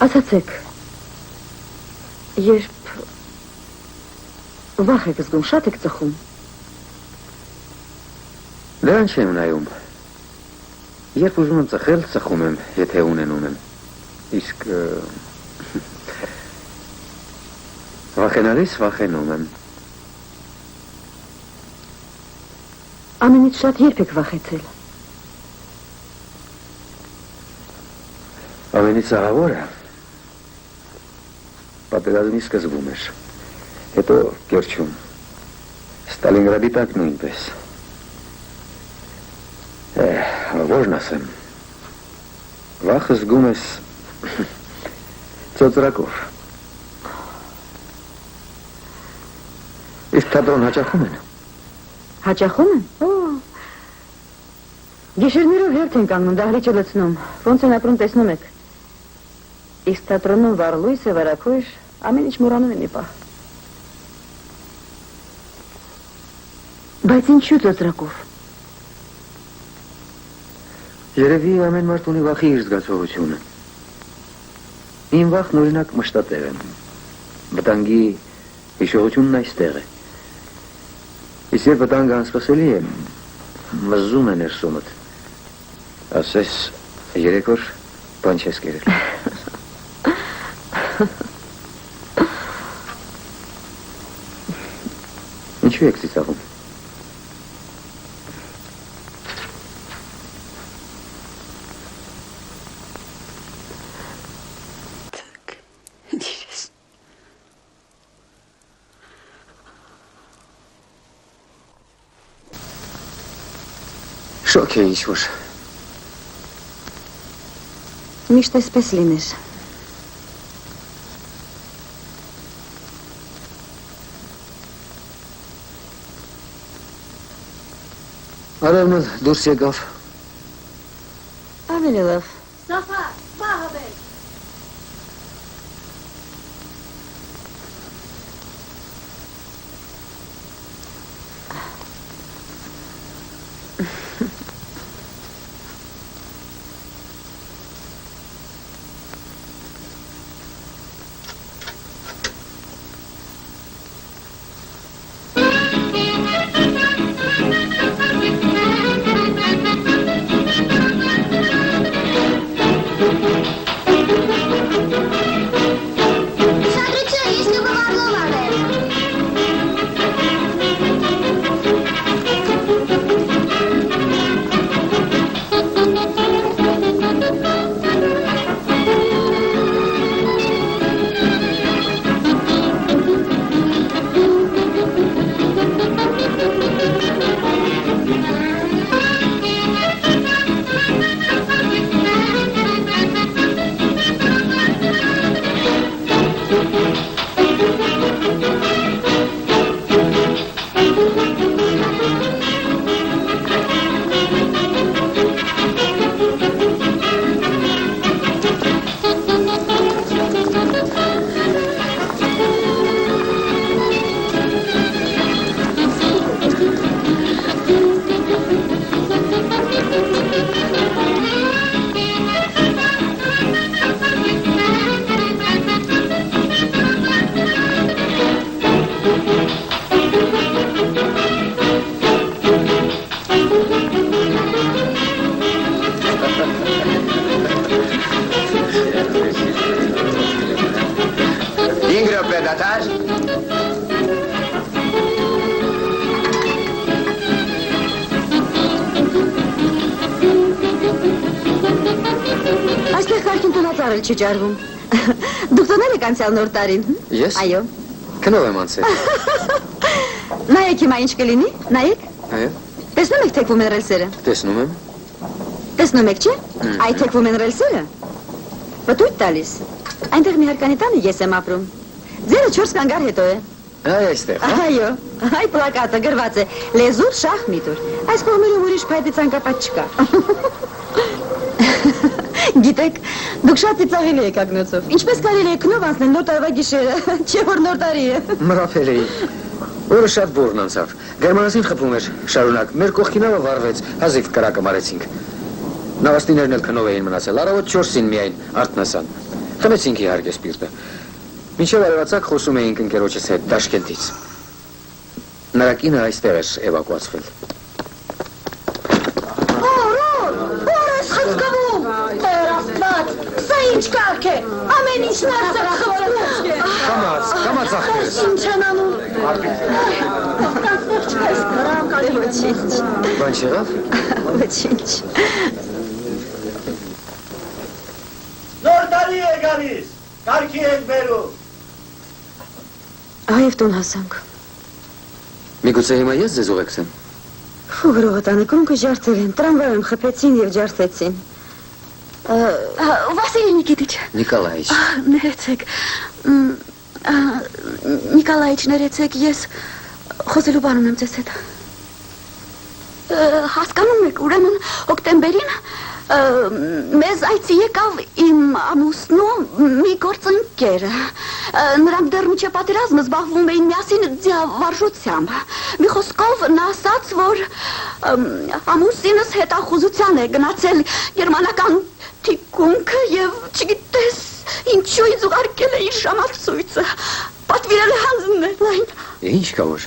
Ասացեք, երբ վախ եք զգում, շատ եք ծխում։ Դրան չեմ նայում։ Երբ ուզում եմ ծխել, ծխում եմ, եթե ունեմ։ Իսկ վախենալիս վախենում եմ։ Ամենից շատ երբ եք վախեցել։ Ամենից ահավորը պատերազմի սկզբում էր, հետո Կերչում, Ստալինգրադի տակ նույնպես։ Որն ասեմ, վախը զգում ես ծոծրակով։ Իսկ թատրոն հաճախում են։ Հաճախում են։ Գիշերներով հերթ են կանգնում, դահլիճը լցնում, ոնց են ապրում տեսնում եք։ Իսկ թատրոնում վառ լույս է, վարակույր, ամեն ինչ մոռանում է մի պահ։ Բայց ինչու ծոծրակով։ Երևի ամեն մարդ ունի վախի իր զգացողությունը։ Իմ վախն օրինակ մշտատեղ է։ Վտանգի հիշողությունն այստեղ է։ Իսկ երբ վտանգը անսպասելի է, մզում է ներսումդ։ Ասես 3 օր բան չես կերել։ Ինչու եք ծիծաղում։ Շոք է ինչ-որ։ Միշտ էսպես լիներ։ Արևն դուրս եկավ։ Ավելի լավ։ Սաֆա, պահը բեր։ Չի ջարվում։ Դուք տոնել եք անցյալ նոր տարին։ Ես։ Այո։ Քնով եմ անցել։ Նայեք հիմա ինչ կլինի։ Նայեք։ Այո։ Տեսնում եք թեքվում են ռելսերը։ Տեսնում եմ։ Տեսնում եք, չէ։ Այդ թեքվում են ռելսերը։ Բտույտ տալիս։ Այնտեղ մի հարկանի տանը ես եմ ապրում։ Ձերը 4 կանգար հետո է։ Այ այստեղ։ Այո։ Այ պլակատը գրված է լեզուր շախմիտուր։ Այս կողմերում ուրիշ փայտի ցանկապատ չկա։ Գիտեք, դուք շատ ծիծաղելի եք ակնոցով։ Ինչպես կարելի է քնով անցնել նոր տարվա գիշերը, չէ որ նոր տարի է։ Մրափելի։ Օրը շատ բուրն անցավ։ Գերմանացին խփում էր շարունակ։ Մեր կողքինավը վառվեց, հազիվ կրակը մարեցինք։ Նավաստիներն էլ քնով էին մնացել, առավոտ 4-ին միայն արթնասան։ Խմեցինք իհարկե սպիրտը։ Մինչև արևածագ խոսում էինք ընկերոջս հետ Տաշկենտից։ Նրա կինը այստեղ էր էվակուացվել։ Ինչ կարգ է, ամեն ինչ նարսը խվարոց է։ Կամաց ախտես։ Ինչ են անում։ Կանցնող չկես, նրան կարի ոչինչ։ Բան չեղավ։ Ոչինչ։ Նոր տարի է գալիս, կարգի ենք բերում։ Այև տուն հասանք։ Միգուցե հիմա ես ձեզ ուղեկցեմ։ Ֆու գրողատանը կրունկը ջարդել են, տրամվայում խփեցին և ջարդեցին։ Վասիլի Նիկիտիչ։ Նիկոլայիչ։ Ներեցեք, Նիկոլայիչ, ներեցեք, ես խոսելու բան ունեմ ձեզ հետ։ Հասկանում եք, ուրեմն հոկտեմբերին մեզ այցի եկավ իմ ամուսնու մի գործընկերը։ Նրանք դեռ մինչև պատերազմը զբաղվում էին միասին ձիավարժությամբ։ Մի խոսքով նա ասաց, որ ամուսինս հետախուզության է գնացել գերմանական թիկունքը և չգիտես ինչու ինձ ուղարկել է իր ժամացույցը, պատվիրել է հանձնել այն։ Ինչ կա որ։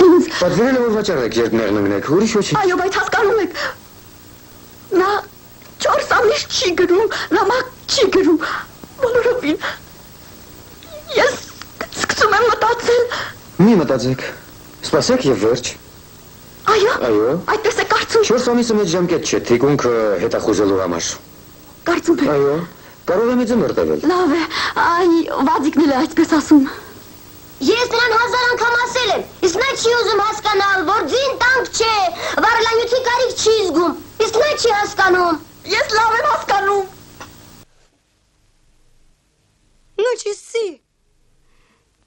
Ինձ։ Պատվիրել է որ վաճառեք, երբ մեղնունեք, ուրիշ ոչինչ։ Այո, բայց հասկանում եք, նա 4 ամիս չի գրում, նամակ չի գրում, բոլորովին։ Ես սկսում եմ մտածել։ Մի մտածեք, սպասեք և վերջ։ Այո, այդպես է կարծում։ 4 ամիսը մեծ ժամկետ չէ, թիկունքը հետախուզելու համար։ Կարծում եք։ Այո, կարող է մեծը մրտևել։ Լավ է, այ Վազիկն էլ է այսպես ասում։ Ես նրան 1000 անգամ ասել եմ, իսկ նա չի ուզում հասկանալ, որ ձին տանք չէ, վարլանյութի կարիք չի զգում, իսկ նա չի հասկանում։ Ես լավ եմ հասկանում։ Ну, часы.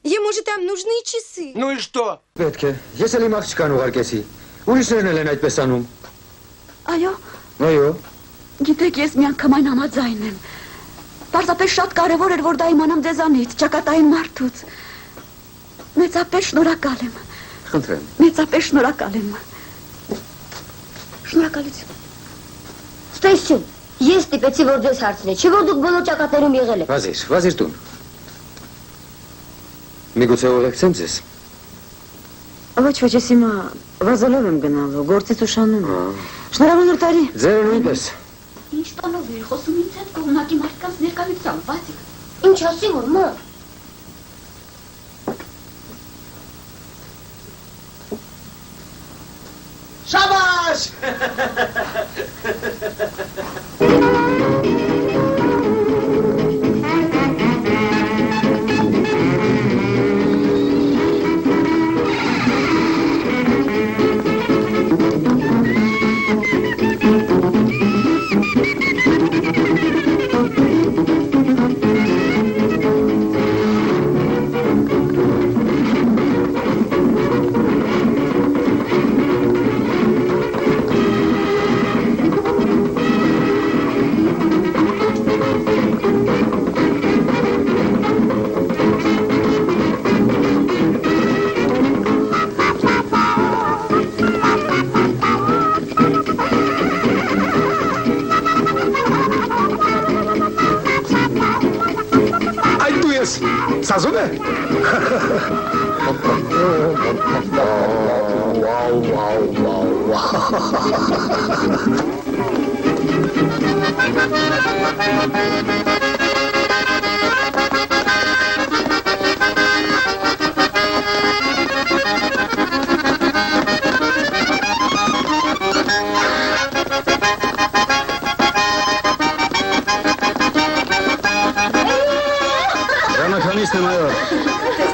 Ему же там нужны часы. Ну и что? Պետք է, ես էլ իմ աղջկան ուղարկեցի, ուրիշներն էլ են այդպես անում։ Այո։ Այո։ Գիտեք, ես մի անգամ այն համաձայն եմ։ Պարզապես շատ կարևոր էր, որ դա իմանամ ձեզանից, ճակատային մարդուց։ Մեծապես շնորհակալ եմ։ Խնդրեմ։ Մեծապես շնորհակալ եմ։ Շնորհակալություն։ Ստեսություն, ես ստիպեցի, որ ձեզ հարցնե, չի որ դուք բոլոր ճակատներում եղել եք։ Վազիր տուն։ Միգուցե ուղեկցեմ ձեզ։ Ոչ, ես հիմա վազելով եմ գնալու, գործից ուշանում եմ։ Շնորհավոր տարի։ Ձերը նույնպես։ Ինչ տոնով է խոսում ինձ հետ կողմնակի մարդկանց ներկայությամբ, Վազիկ։ Ինչ ասի որ մա։ Շաբաշ! Սազում է։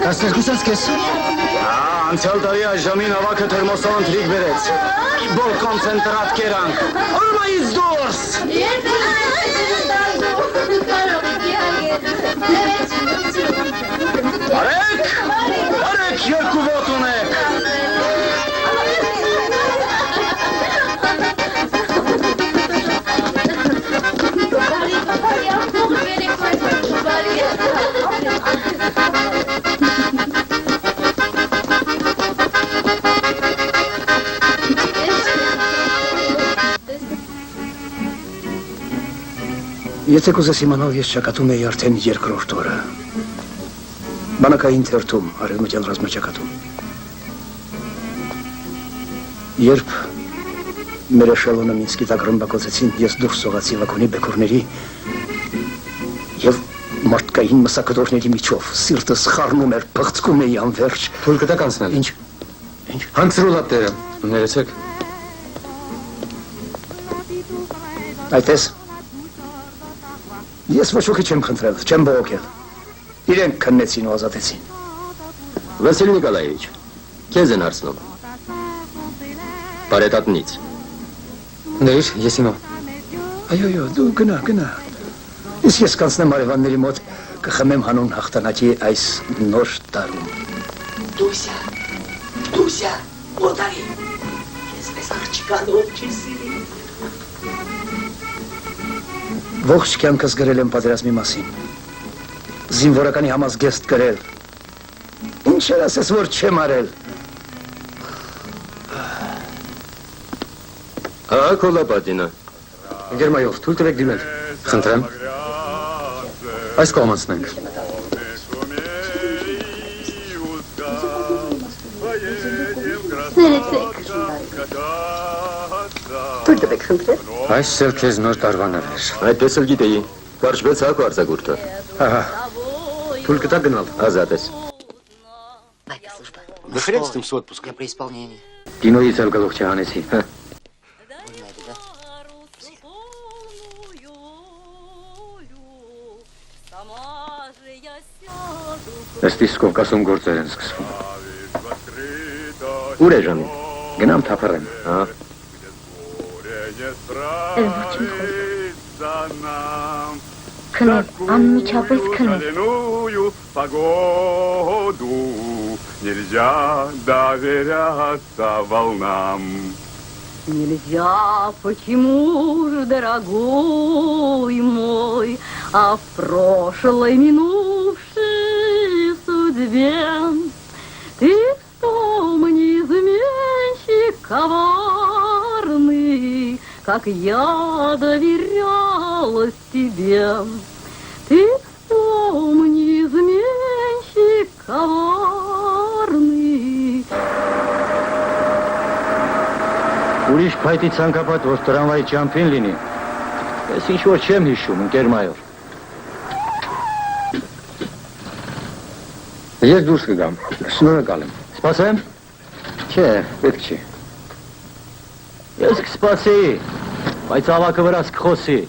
Կասներկուսած կես։ Անցյալ տարի այս ժամին ավակը թերմոսան թրիկ բերեց։ Իբոր կոնցենտրատ կերանք։ Օրմայից դորս։ Արեք երկու ոտ ունեք։ Եթե կուզես իմանալ, ես ճակատում էի արդեն երկրորդ օրը։ Բանակային թերթում, արևմտյան ռազմաճակատում։ Երբ մեր էշելոնը Մինսկի տակ ռմբակոծեցին, ես դուրս սողացի վագոնի բեկորների և մարդկային մսակտորների միջով սիրտս խառնում էր, փղծկում էի անվերջ։ Թույլ կտաք անցնել։ Ինչ։ Հանգցրու լապտերը, ներեցեք։ Այդպես։ Ես ոչ ոքի չեմ խնդրել, չեմ բողոքել։ Իրենք քննեցին ու ազատեցին։ Վասիլ Նիկոլաևիչ, քեզ են հարցնում։ Բարետատնից։ Ներիր, ես հիմա։ Այո, դու գնա։ Ես կանցնեմ արևանների մոտ, կխմեմ հանուն հաղթանակի այս նոր տարում։ Դուսյա, ոտարի, ես մեզ աղջկանով չի սիրի։ Ողջ կյանքս գրել եմ պատերազմի մասին, զինվորականի համազգեստ գրել, ինչ էր ասես, որ չեմ արել։ Քոլապատինը։ Գերմայով, թույլ տվեք դիմել, խնդրեմ։ Այս կողմ անցնենք։ Ներեցեք։ Թույլ տվեք, խնդրեմ։ Այս սել քեզ նոր տարվա նվեր։ Այդպես էլ գիտեի, կարճվեց հակ ու արձագուրդը։ Ահա, թույլ կտա գնալ։ Ազատ ես։ Наконец-то в отпуск. Для преисполнения. Կինոյից էլ գլուխ չհանեցի։ Ըստ իսկ Կովկասում գործեր են սկսվում։ Ուր է ժամին։ Գնամ թափառեմ։ Քնեմ, անմիջապես քնեմ։ Нельзя доверяться волнам. Нельзя, почему ж, дорогой мой, а в прошлой минувшей судьбе ты вспомни, изменщик коварный, как я доверялась тебе. Ты вспомни, изменщик коварный. Ուրիշ փայտի ցանկապատ, որ տրամվայի ճամփին լինի, ես ինչ-որ չեմ հիշում, ընկեր մայոր։ Ես դուրս կգամ, շնորհակալ եմ։ Սպասեմ։ Չէ, պետք չի։ Ես կսպասեի, բայց ավակը վրաս կխոսի։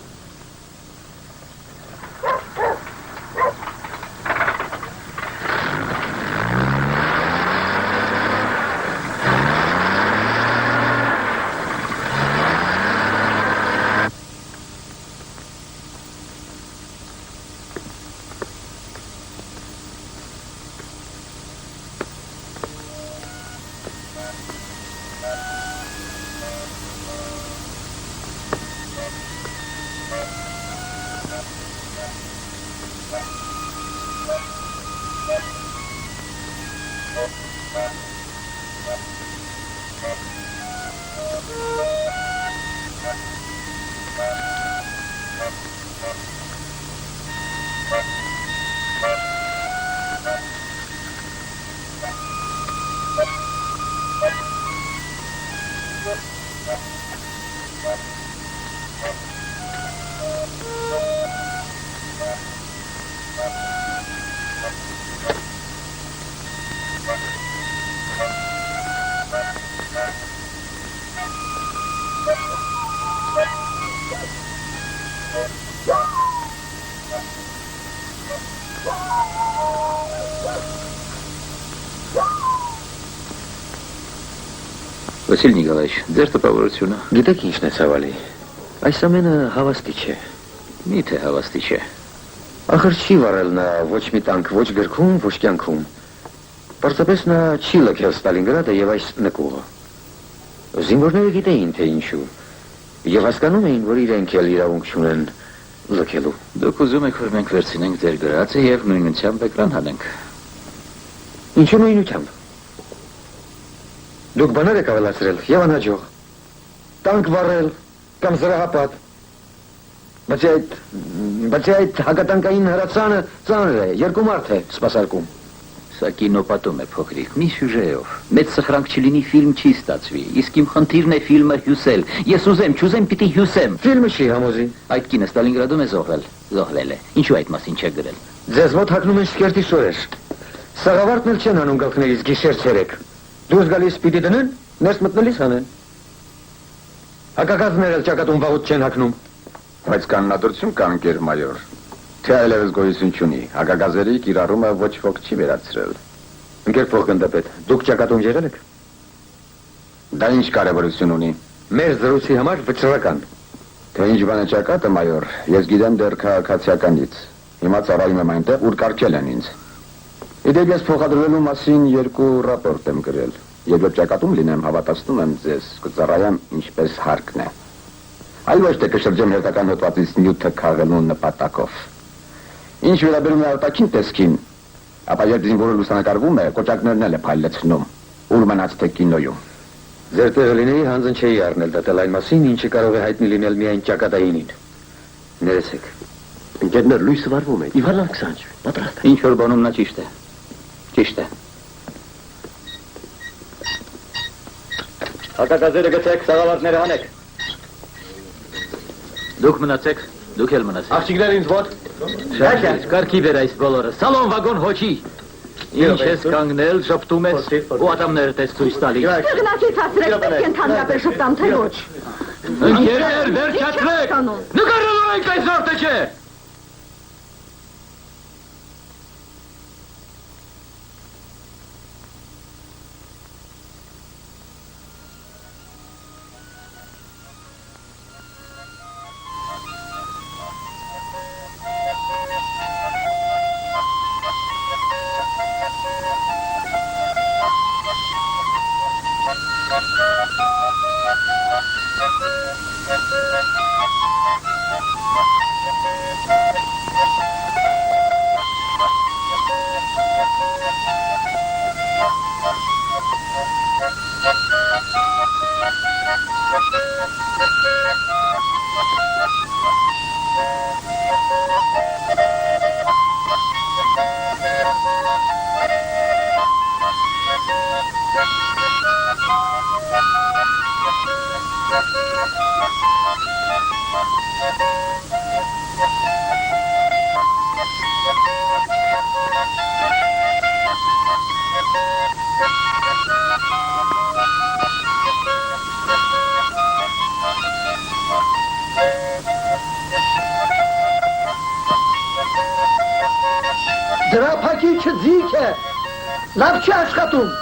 Վասիլ Նիկոլաևիչ, ձեր տպավորությունը։ Գիտեք ինչն է ցավալի։ Այս ամենը հավաստի չէ։ Միթե հավաստի չէ։ Ախր չի վարել նա ոչ մի տանկ, ոչ գրքում, ոչ կյանքում։ Պարզապես նա չի լքել Ստալինգրադը եւ այս նկուղը։ Զինվորները գիտեին թե ինչու եւ հասկանում էին, որ իրենք էլ իրավունք չունեն լքելու։ Դուք ուզում եք, որ մենք վերցնենք ձեր գրածը եւ նույնությամբ էկրան հանենք։ Ինչու նույնությամբ։ Դուք բաներ եք ավելացրել եւ անհաջող։ Տանկ վառել կամ զրահապատ։ Բայց այդ հակատանկային հրացանը ծանր է, երկու մարդ է սպասարկում։ Սա կինոպատում է փոքրիկ, մի սյուժեով։ Մեծ սխրանք չլինի, ֆիլմ չի ստացվի, իսկ իմ խնդիրն է ֆիլմը հյուսել։ Ես ուզեմ, չուզեմ, պիտի հյուսեմ։ Ֆիլմը չի համոզի։ Այդ կինը Ստալինգրադում է զոհվել է։ Ինչու այդ մասին չեք գրել։ Ձեզ մոտ հագնում են շքերտի շորեր։ Սաղավարտն էլ չեն հանում գլխներից գիշեր ցերեկ։ Դուրս գալիս պիտի դնեն, ներս մտնելիս հանեն։ Հակակազմներ էլ ճակատում վաղուց չեն հագնում։ Բայց կանոնադրություն կան, գեր մայոր, թե այլևս գոյություն չունի, հակագազերի կիրառումը ոչ ոք չի վերացրել։ Ընկեր փոխգնդապետ, դուք ճակատում եղել եք։ Դա ինչ կարևորություն ունի։ Մեր զրույցի համար վճռական։ Թե ինչ բան է ճակատը, մայոր, ես գիտեմ դեռ քաղաքացիականից։ Հիմա ծառայում եմ այնտեղ, ուր կարգել են ինձ։ Իդեպ ես փոխադրվելու մասին 2 ռապորտ եմ գրել։ Երբ ճակատում լինեմ, հավատացնում եմ ձեզ, կծառայեմ ինչպես հարկն է։ Այլ ոչ թե կշրջեմ հերթական հոդվածից նյութը քաղելու նպատակով։ Ինչ վերաբերում է արտաքին տեսքին, ապա երբ զինվորը լուսանկարվում է, կոճակներն էլ է փայլեցնում, ուր մնաց թե կինոյում։ Ձեր տեղը լինեի հանձն չէի առնել դատել այն մասին, ինչը կարող է հայտնի լինել միայն ճակատայինին։ Ներեցեք։ Ընկերներ լույսը վարվում է, Իվան Ալեքսանջ, պատրաստ է։ Ինչ որ բանում նա ճիշտ է։ Ճիշտ է։ Հակագազերը գցեք, սաղավարտները հանեք։ Դուք մնացեք, դուք էլ մնացեք։ Աղջիկներ ինձ ոտք։ Շատ կարգի վեր այս բոլորը, սալոն վագոն հոչի։ Ինչ ես կանգնել, շպտում ես, ու ատամները տես ցույց տալիս։ Գնացից հասրեք, պետք է ընդհանրապես շպտամ, թե ոչ։ Ընկերներ, վերջացրեք, նկարելու ենք այս որդը չէ։ Դրա փակիչը ձիգ է, լավ չի աշխատում։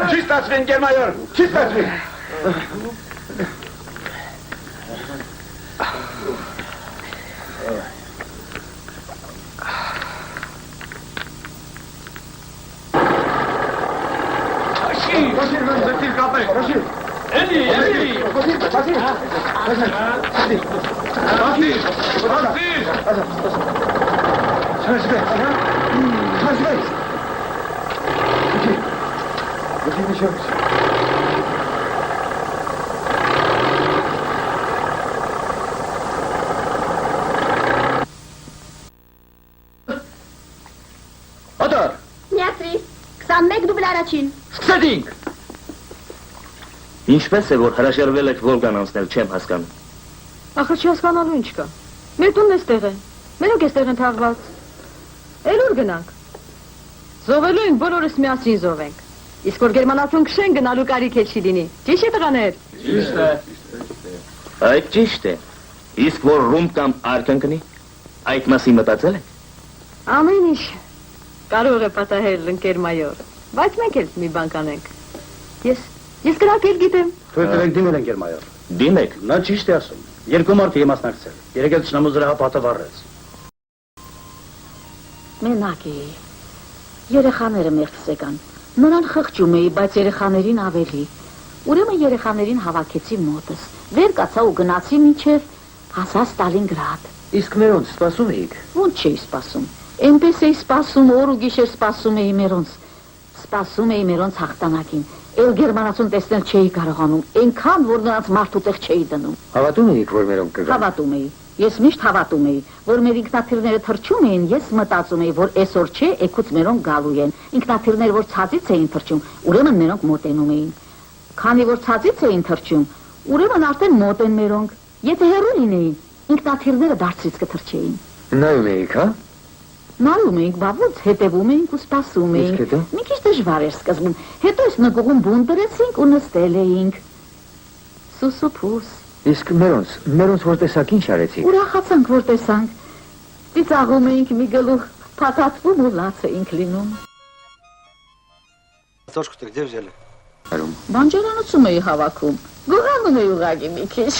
Չի ստացվին, գերմայոր, չի ստացվին։ Միացրի, 21 առաջին։ Սկսեցինք։ Ինչպես է, որ հրաժարվել եք Վոլգան անցնել, չեմ հասկանում։ Ախր չհասկանալու ինչ կա։ Մեր տունն էստեղ է։ Մենակ էստեղ են թաղված։ Էլ ուր գնանք։ Զովելու ենք բոլորս միասին զովենք։ Իսկ որ գերմանացուն քշեն գնալու կարիք էլ չի լինի։ Ճիշտ է տղաներ։ Ճիշտ է։ Այդ ճիշտ է։ Իսկ որ ռում կամ արկ ընկնի, այդ մասին մտածել եք։ Ամեն ինչ կարող է պատահել ընկեր մայոր, բայց մենք էլ մի բան կանենք։ Ես կրակել գիտեմ։ Թույլ տվեք դիմել ընկեր մայոր։ Դիմեք։ Նա ճիշտ է ասում։ Երկու մարդ է մասնակցել։ Երեկ էլ ճշնամու զրահապատը վառեց։ Մենակ է։ Երեխաները մեղքս եկան։ Նրան խղճում էի, բայց երեխաներին ավելի։ Ուրեմն երեխաներին հավաքեցի մոտս։ Վեր կացա ու գնացի մինչև հասա Ստալինգրադ։ Իսկ մերոնց սպասում էիք։ Ոնց չէի սպասում։ Այնպես էի սպասում, օր ու գիշեր սպասում էի մերոնց։ Սպասում էի մերոնց հաղթանակին։ Էլ գերմանացուն տեսնել չէի կարողանում, այնքան որ նրանց մարդուտեղ չէի դնում։ Հավատում էիք, որ մերոնք կգան։ Հավատում էի։ Ես միշտ հավատում էի, որ մեր ինքնաթիռները թռչում էին, ես մտածում էի, որ այսօր չէ, էգուց մերոնք գալու են։ Ինքնաթիռներ որ ցածից էին թռչում, ուրեմն մերոնք մոտենում էին։ Քանի որ ցածից էին թռչում, ուրեմն արդեն մոտ են մերոնք։ Եթե հեռու լինեին, ինքնաթիռները դարձից կթռչեին։ Նայում էիք, հա։ Նայում էինք, բավոց, հետևում էինք ու սպասում էինք։ Մի քիչ դժվար էր սկզբում, հետո այս նկուղում բուն դրեցինք ու նստել էինք։ Սուսուփուս։ Իսկ մերոնց որ տեսակ ինչ արեցիք։ Ուրախացանք, որ տեսանք։ Ծիծաղում էինք մի գլուխ, փաթաթվում ու լաց էինք լինում։ Ծոշկուտը где взяли? Բանջարանոցում էի հավաքում։ Գողանում էի ուղղակի մի քիչ։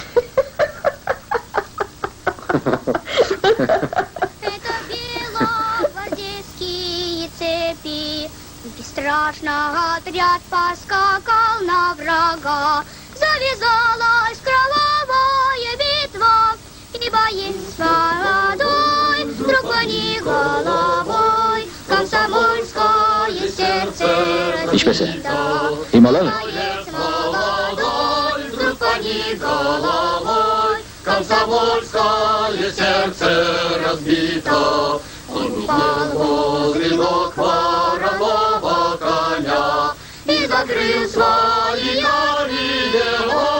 Страшно отряд поскакал на врага, завязалась кровавая битва, и не боись водой, вдруг гони головой, комсомольское сердце разбито. Իմալավ է։ Молодой, вдруг гони головой, комсомольское сердце разбито. Он упал возле ног вороного коня и закрыл свои яркие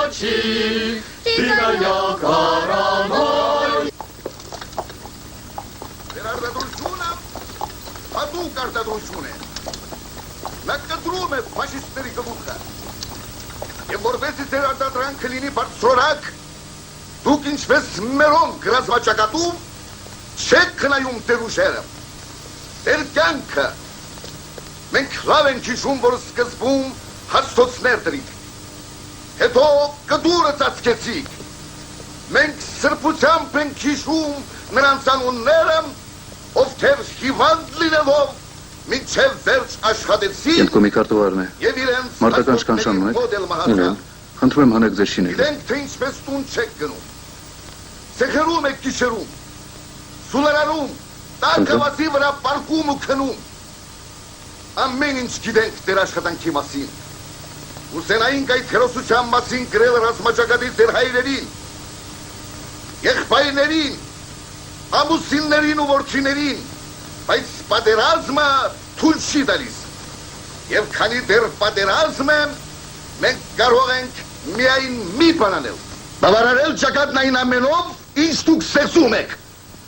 очи, тигая короной. Ադու կարտադրություն է, նա կդրում է ֆաշիստների գլուխը, և որպեսի ձեր արտադրանքը լինի բարձրորակ, դուք ինչպես մերոնք գրազվաճակատում, չեք կնայում դեր ուժերը, դեր կյանքը, մենք լավ ենք հիշում, որ սկզբում հաստոցներ դրիք, հետո կդուրը ծածկեցիք, մենք սրբությամբ ենք հիշում նրանց անունները, ովքեր հիվանդ լինելով մինչև վերջ աշխատեցին Ենթ կոմի կարտուարն է, և իրենց մարտական շկանշանում եք, խնդրում եմ հանեք ձեր շիները։ Իրենք թե ինչպես տուն չեք գնում, սեղերում եք գիշերում, սուլարանում, տակավասի վրա պարկում ու քնում, ամեն ինչ գիտենք դեր աշխատանքի մասին, ուսենայինք այդ հերոսության մասին գրել ռազմաճակատի ձեր հայրերին, եղբայրներին, ամուսիններին ու որդիներին, բայց պատերազմը թույլ չի տալիս։ Եվ քանի դեռ պատերազմ է, մենք կարող ենք միայն մի բան անել։ Բավարարել ճակատն այն ամենով, ինչ դուք ստեղծում եք։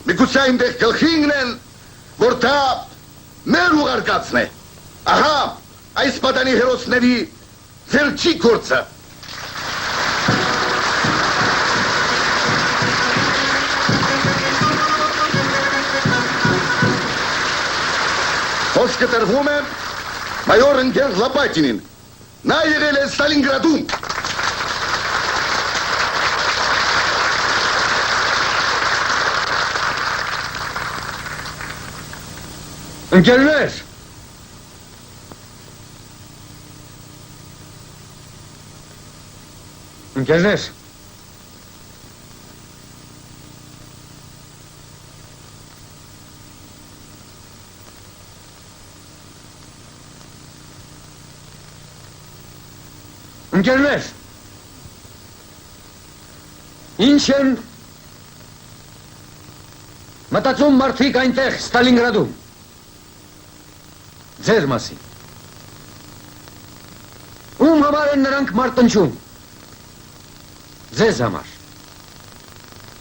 Միգուցե այնտեղ գլխի ընկնեն, որ դա մեր ուղարկածն է։ Ահա, այս պատանի հերոսների վերջի գործը։ Խոսքը տրվում է մայոր ընկեր Լապատինին, նա եղել է Ստալինգրադում։ Ընկերներ, ընկերներ, ընկերներ, ինչ են մտածում մարդիկ այնտեղ Ստալինգրադում, ձեր մասին, համար են նրանք մարտնչում։ Ձեզ համար։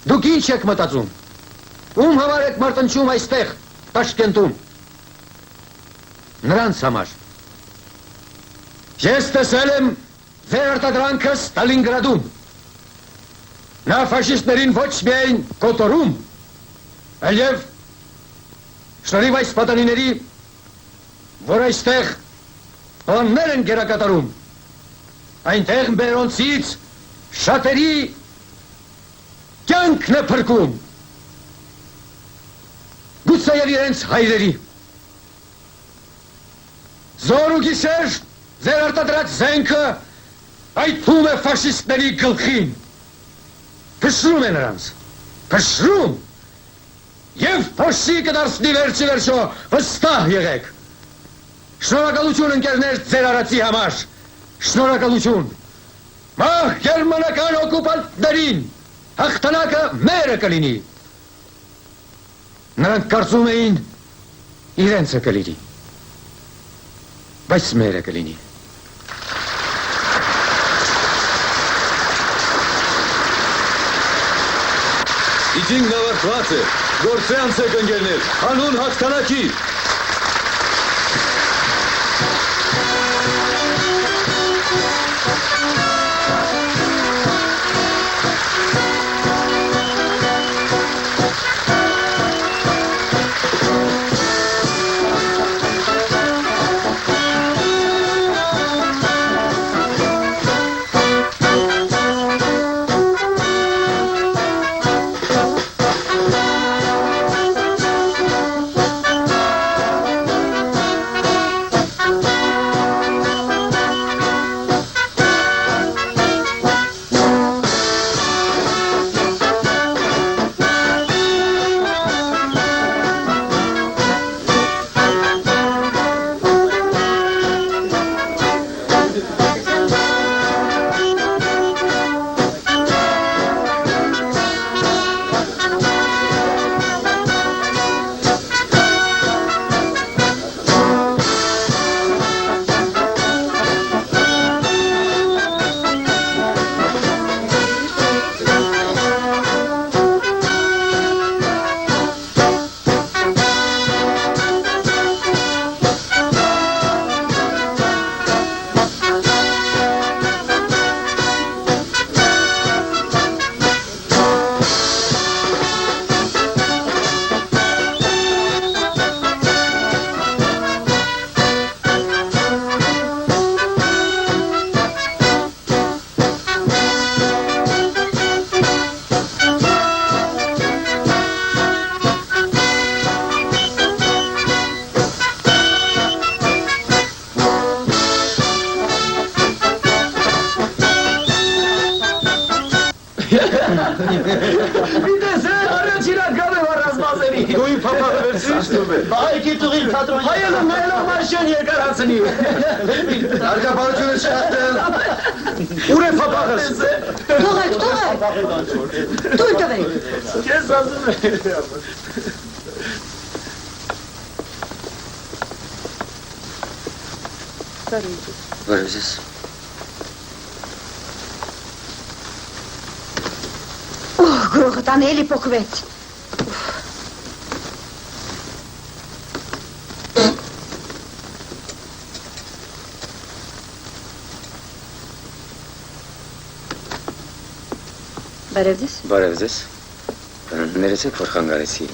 Դուք ինչ եք մտածում։ Ում համար եք մարտնչում այստեղ, Տաշկենտում։ Նրանց համար։ Ես տեսել եմ ձեր արտադրանքը Ստալինգրադում։ Նա ֆաշիստներին ոչ միայն կոտորում, այլև շնորհիվ այս պատանիների, որ այստեղ բաններ են գերակատարում, այնտեղ մերոնցից շատերի կյանքն է փրկում, գուցեև իրենց հայրերի։ Զոր ու գիշեր ձեր արտադրած զենքը այդում է ֆաշիստների գլխին, փշրում է նրանց, փշրում, և փոշի կդարձնի վերջի վերջո, վստահ եղեք։ Շնորհակալություն ընկերներ ձեր արածի համար, շնորհակալություն։ Մահ գերմանական օկուպանտներին, հաղթանակը մերը կլինի։ Նրանք կարծում էին իրենցը կլինի, բայց մերը կլինի։ Իջինք նավարտված է, գործե անցեք ընկերներ, հանուն հաղթանակի։ What is this? Գրողտան էլի փոքվեց։ Բարև ձեզ։ Բարև ձեզ։ Ներեցեք, որ խանգարեցի։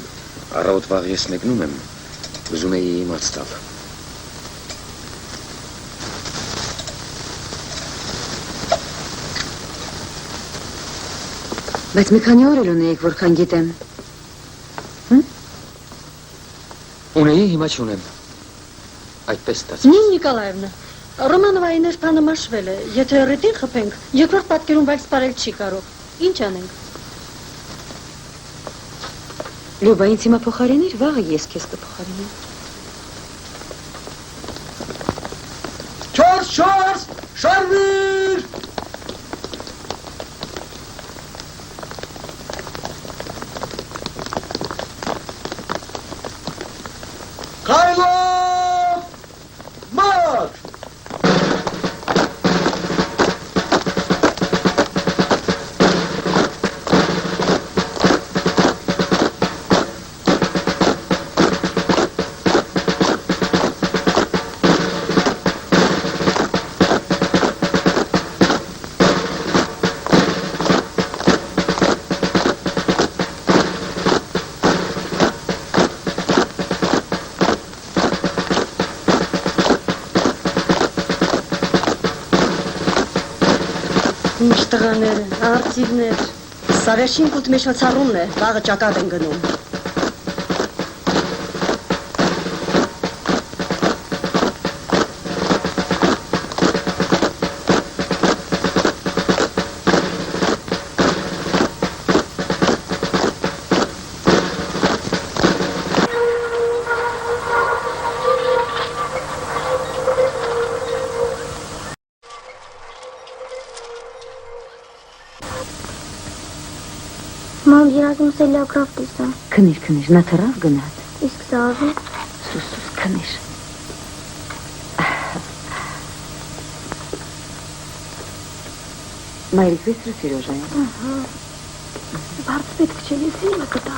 Առավոտ վաղ ես մեկնում եմ, ուզում էի իմաց տալ։ Բայց մի քանի օր էլ ունեիք, որքան գիտեմ։ Ունեի, հիմա չունեմ։ Այդպես ստացվեց։ Նին Նիկոլաևնա, Ռոմանովայի ներբանը մաշվել է, եթե ռետին խփենք, երկրորդ պատկերում վայր սպարել չի կարող։ Ինչ անենք։ Լյուբա, ինձ հիմա փոխարինիր, վաղը ես քեզ կփոխարինեմ։ Չորս, շարվիր! Քայլով! Մարշ! տղաները, արծիվներ, սավերջին կուտ մեջ հացարումն է, վաղը ճակատ են գնում։ Մամ, երազում ես էլի ակրավ տեսա։ Քնիր, նա թռավ գնաց։ Իսկ Զավի։ Սուս, քնիր։ Մայրիկ վեսրը Սիրոժային։ Ահա։ Բարդ պետք չէ, ես իմը կտա։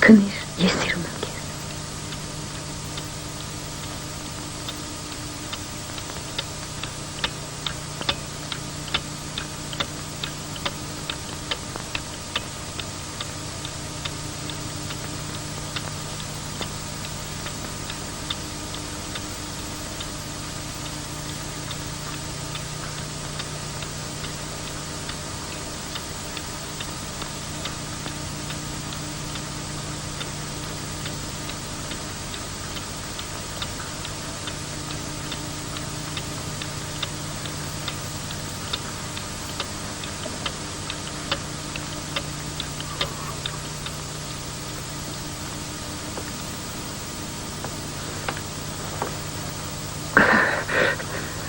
Քնիր, ես սիրում եմ քեզ։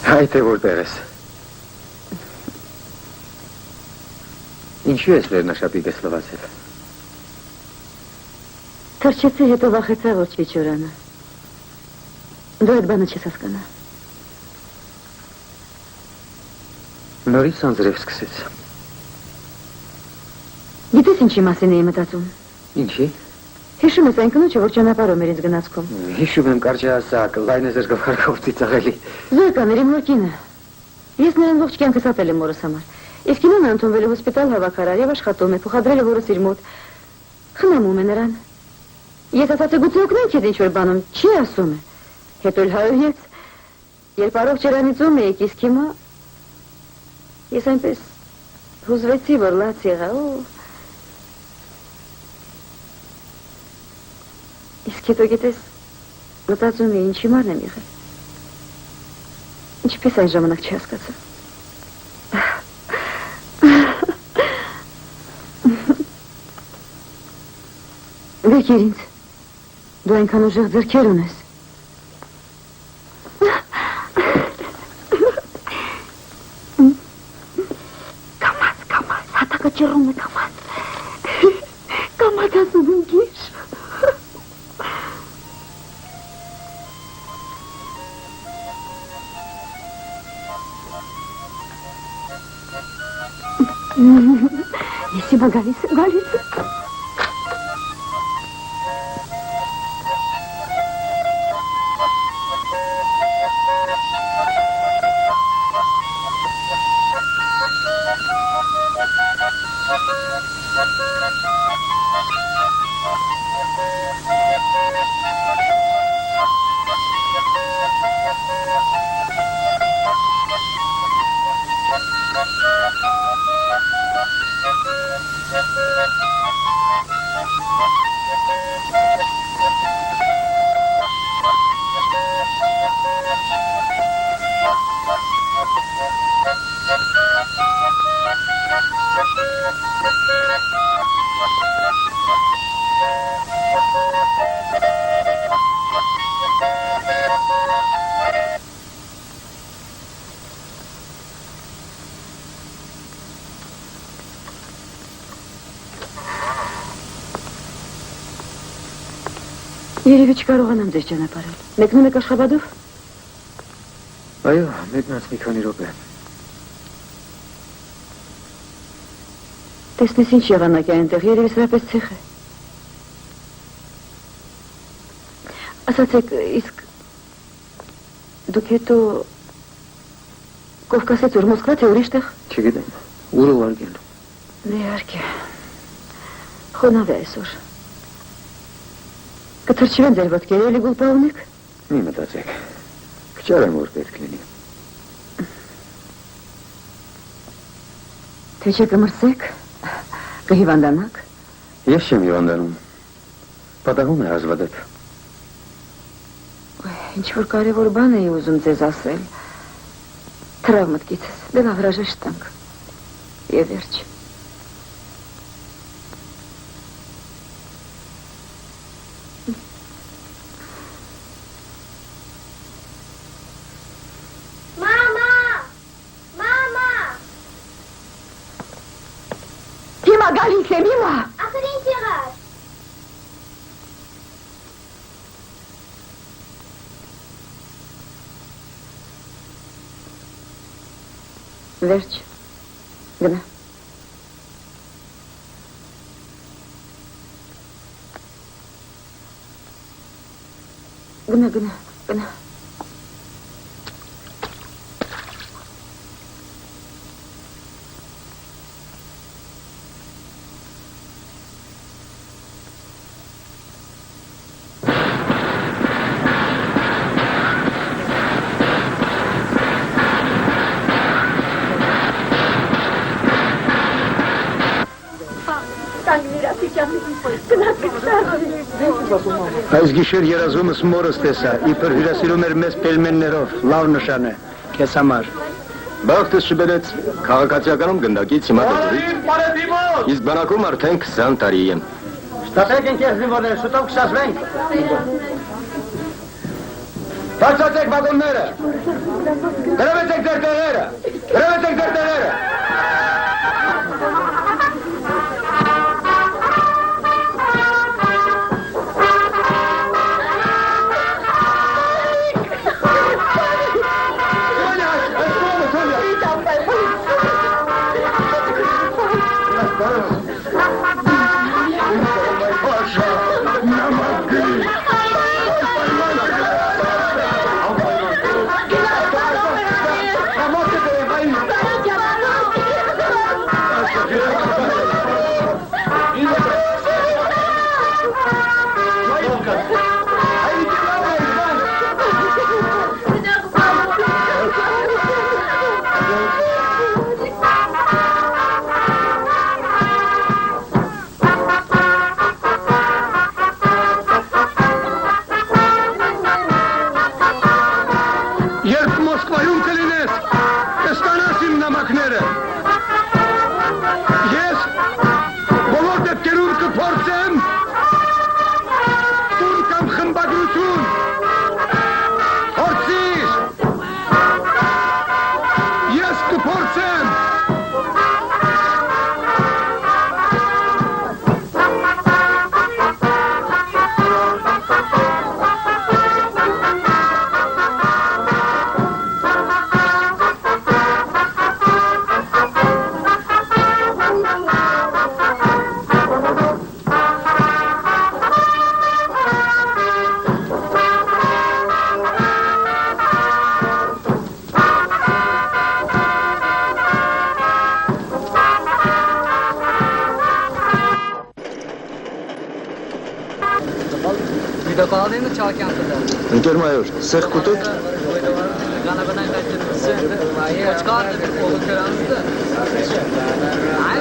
Այդ է որտեղ ես։ Ինչու ես վերնաշապիկս լվացել։ Թրջեցի, հետո վախեցա, որ չվիճորանը։ Դու այդ բանը չես հասկանա։ Նորից անձրև սկսեց։ Գիտես ինչի մասին էի մտածում։ Ինչի։ Հիշում ես այն կնոջը, որ ճանապարհում էր ինձ գնացքում։ Հիշում եմ կարճահասակ, լայնը զրկողարկով ծիծաղելի։ Զորական էր իմ որդինը։ Ես նրան ողջ կյանքս ատել եմ մորս համար։ Իսկ ինքը ընդունվել է հոսպիտալ հավաքարար եւ աշխատում է, փոխադրել է հորս իր մոտ։ Խնամում է նրան։ Ես ասացի գուցե օգնեմ քեզ ինչ-որ բանում, չի ասում է։ Հետո էլ հայոց, երբ առողջ երանիցում էիք, իսկ հիմա ես այնպես հուզվեցի, որ լաց եղա, Իսկ հետո գիտես, մտածում էի, ինչի մարն եմ եղել։ Ինչպես այն ժամանակ չի հասկացա։ Վեկեր ինձ, դու այնքան ուժեղ ձեռքեր ունես։ ջրում է կամատ։ Կամատ ասում եմ գիր։ Ես հիմա գալիս եմ։ Երևի չկարողանամ ձեզ ճանապարհել։ Մեկնում եք Աշխաբադով։ Այո, մեկնած մի քանի րոպե։ Տեսնես ինչ եղանակ է այնտեղ, երևի սրապես ցեխ է։ Ասացեք, իսկ դուք հետո Կովկասից ուր Մոսկվա թե ուրիշ տեղ։ Չգիտեմ, ուր ուղարկել։ Իհարկե։ Խոնավ է այսօր։ Կթրջվեն ձեր ոտքերը, էլի գուլպա ունեք։ Մի մտածեք, կճարեմ, որ պետք լինի։ Թե չէ կմրսեք, կհիվանդանաք։ Ես չեմ հիվանդանում, պատահում է հազվադեպ։ Ինչ-որ կարևոր բան էի ուզում ձեզ ասել, թրավ մտքիցս, դե լավ հրաժեշտ տանք, և վերջ։ Գալիս եմ հիմա։ Ախր ինչ եղար։ Վերջ, գնա։ Գնա։ Այս գիշեր երազումս մորս տեսա, իբր հյուրասիրում էր մեզ պելմեններով, լավ նշան է, քեզ համար։ Բախտս շբերեց, քաղաքացիականում գնդակից հիմա դուրի, իսկ բանակում արդեն 20 տարի եմ։ Շտատեք ենք ես զինվորներ, շուտով կշաշվենք։ Բարձացեք վագոնները, գրավեցեք ձեր տեղերը։ Գտալինը չակյան տա։ Ընկեր մայոր, սեղ կուտեք։ Գանաբնան կայծը ոչկարը փոխկրանցը։ Այ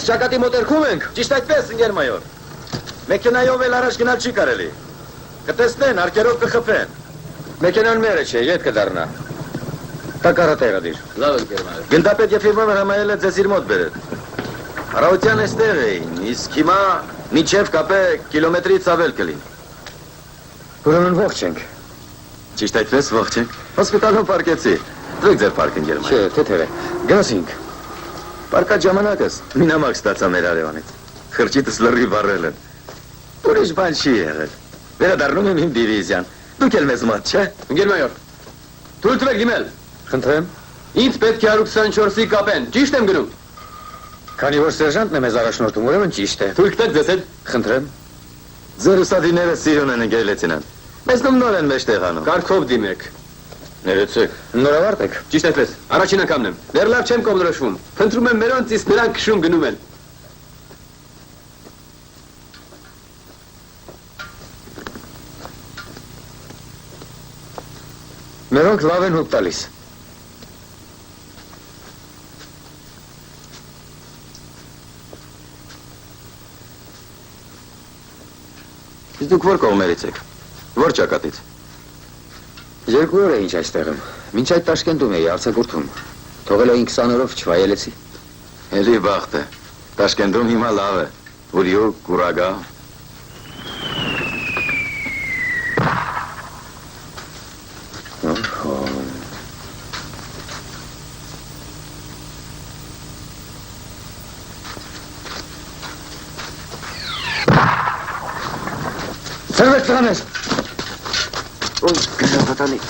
Ճակատի մոտերքում ենք։ Ճիշտ այդպես, ընկեր մայոր։ Մեքենայով էլ առաջ գնալ չի կարելի։ Կտեսնեն, արկերով կխփեն։ Մեքենան մերը չէ, ետ կդառնա։ Տակառը տեղը դիր։ Լավ ընկեր մայոր։ Գնդապետ Եֆիմովը հրամայել է ձեզ իր մոտ բերել։ Հարաուտյան էստեղ էին, իսկ հիմա միջև կապե կիլոմետրից ավել կլինի։ Ուրեմն ողջ ենք։ Ճիշտ այդպես ողջ ենք։ Հոսպիտալում պարկեցի։ Դուք ձեր պարկ ընկեր մայոր։ Չէ, թեթև է։ Գնացինք։ Պարկած ժամանակս մինամակ ստացա մեր արևանից, խրճիտս լրի վառել են, ուրիշ բան չի եղել, վերադառնում եմ իմ դիվիզիան, դուք էլ մեզ մատ, չէ։ Ընկեր մայոր, թույլ տվեք դիմել։ Խնդրեմ։ Ինձ պետք է 124-ի կապեն, ճիշտ եմ գնում։ Քանի որ սերժանտն է մեզ առաջնորդում, ուրեմն ճիշտ է։ Թույլ տվեք ձեզ հետ։ Խնդրեմ։ Ձեր ուսադիները սիրուն են ընկեր լեյտենանտ, մեզ նոր են մեջ տեղանում։ Կարգով դիմեք։ Ներեցեք։ Նորավարտ եք։ Ճիշտ այդպես, առաջին անգամն եմ, դեռ լավ չեմ կողմնորոշվում, փնտրում եմ մերոնց, իսկ նրանք քշում գնում են։ Մերոնք լավ են հուտ տալիս։ Իսկ դուք որ կողմերից եք, որ ճակատից։ 2 օր է ինչ այստեղ եմ, մինչ այդ Տաշկենտում էի արձակուրդում, թողել էին 20 օրով չվայելեցի։ Էլի բախտ է, Տաշկենտում հիմա լավ է, ուրյուկ, կուրագա։ Սրվեք տղաներ։ Ոյ, կժապատանի։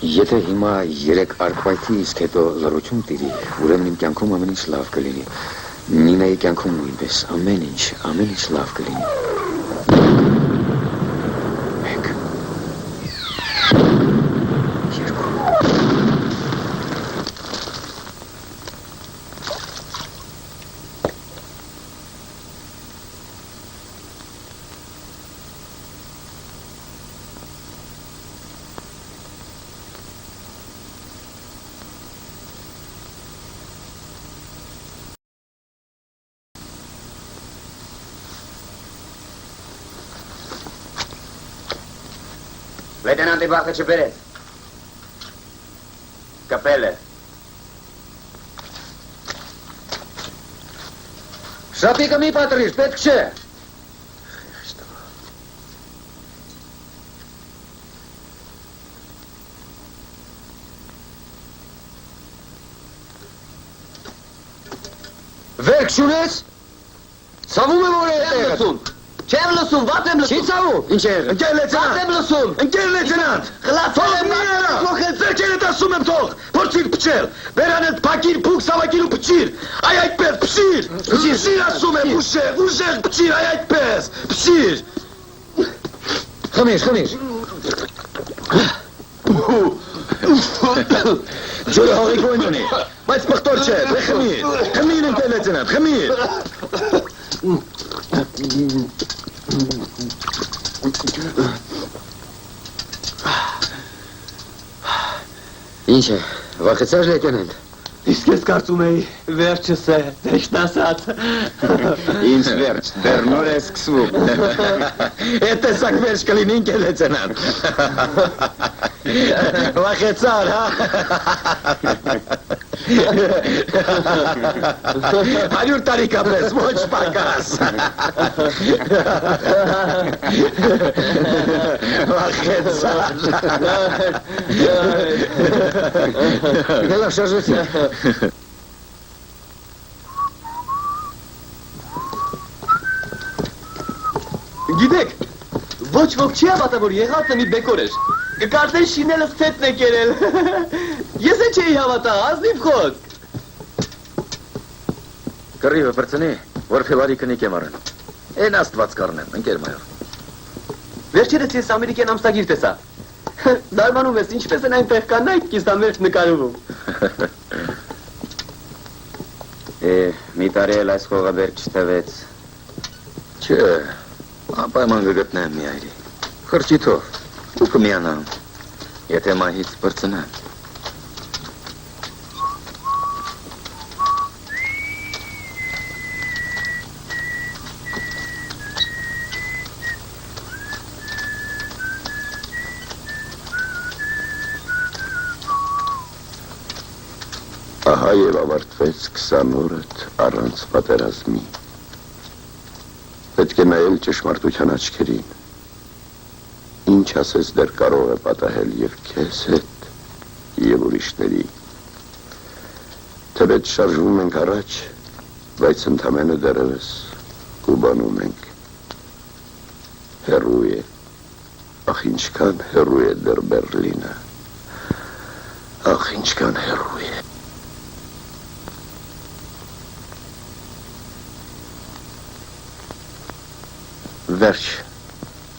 Եթե հիմա 3 արքվայթի իսկ հետո լռություն տիրի, ուրեմն իմ կյանքում ամեն ինչ լավ կլինի։ Նինայի կյանքում նույնպես ամեն ինչ լավ կլինի։ Լեյտենանտի բախը չբերեց։ Կպել է։ Շապիկը մի պատրիր, պետք չէ։ Վերք շունես, ծավում եմ որ է տեղը։ Չեմ լսում, վատ եմ լսում։ Չի ծավում։ Ինչ է եղել։ Ընկեր լեյտենանտ։ Վատ եմ լսում։ Ընկեր լեյտենանտ։ Խլացել եմ Փոխել ձերքերդ ասում եմ թող։ Փորձիր փչել։ Բերանդ փակիր, փուք սավակիր ու փչիր։ Այ այդպես փչիր։ Փչիր ասում եմ, ուժեղ փչիր, այ այդպես։ Փչիր։ Խմիր։ Ջուրը հողի գույնունի, բայց պղտոր չէ, դե խմիր ընկեր լեյտենանտ, խմիր։ Ինչ է, վախեցար լեյտենանտ։ Իսկ ես կարծում էի, վերջս է, դեշտ ասած։ Ինչ վերջ, դեռ նոր է սկսվում։ Էդ տեսակ վերջ կլինի ընկեր լեյտենանտ։ Վախեցար, հա։ 100 տարի կապես, ոչ պակաս։ Վախեցար։ Գելա շարժություն։ Գիտեք, ոչ ոք չի հավատա, որ եղածը մի բեկոր էր։ Կկարծեն շինելս թեթն է կերել։ Ես է չէի հավատա, ազնիվ խոսք։ Կռիվը պրծնի, որ փևարի կնիկ եմ առեն։ Են աստված կարնեմ, ընկեր մայոր։ Վերջերս ես ամերիկյան ամսագիր տեսա։ Զարմանում ես, ինչպես են այնտեղ կանայք կիսամերջ նկարվում։ Մի տարի էլ այս խողը բերք չտվեց։ Չէ, ապայման կգտնեմ մի այրի։ Խրճիթով, ու կմիանամ, եթե մահից պրծնեմ։ Ահա և ավարտվեց 20 օրդ առանց պատերազմի։ Պետք է նայել ճշմարտության աչքերին։ Ինչ ասես դեռ կարող է պատահել և քեզ հետ, և ուրիշների։ Թեպետ շարժվում ենք առաջ, բայց ընդամենը դեռևս կուբանում ենք։ Հեռու է, ախ ինչքան հեռու է դեռ Բերլինը, ախ ինչքան հեռու է։ Վերջ,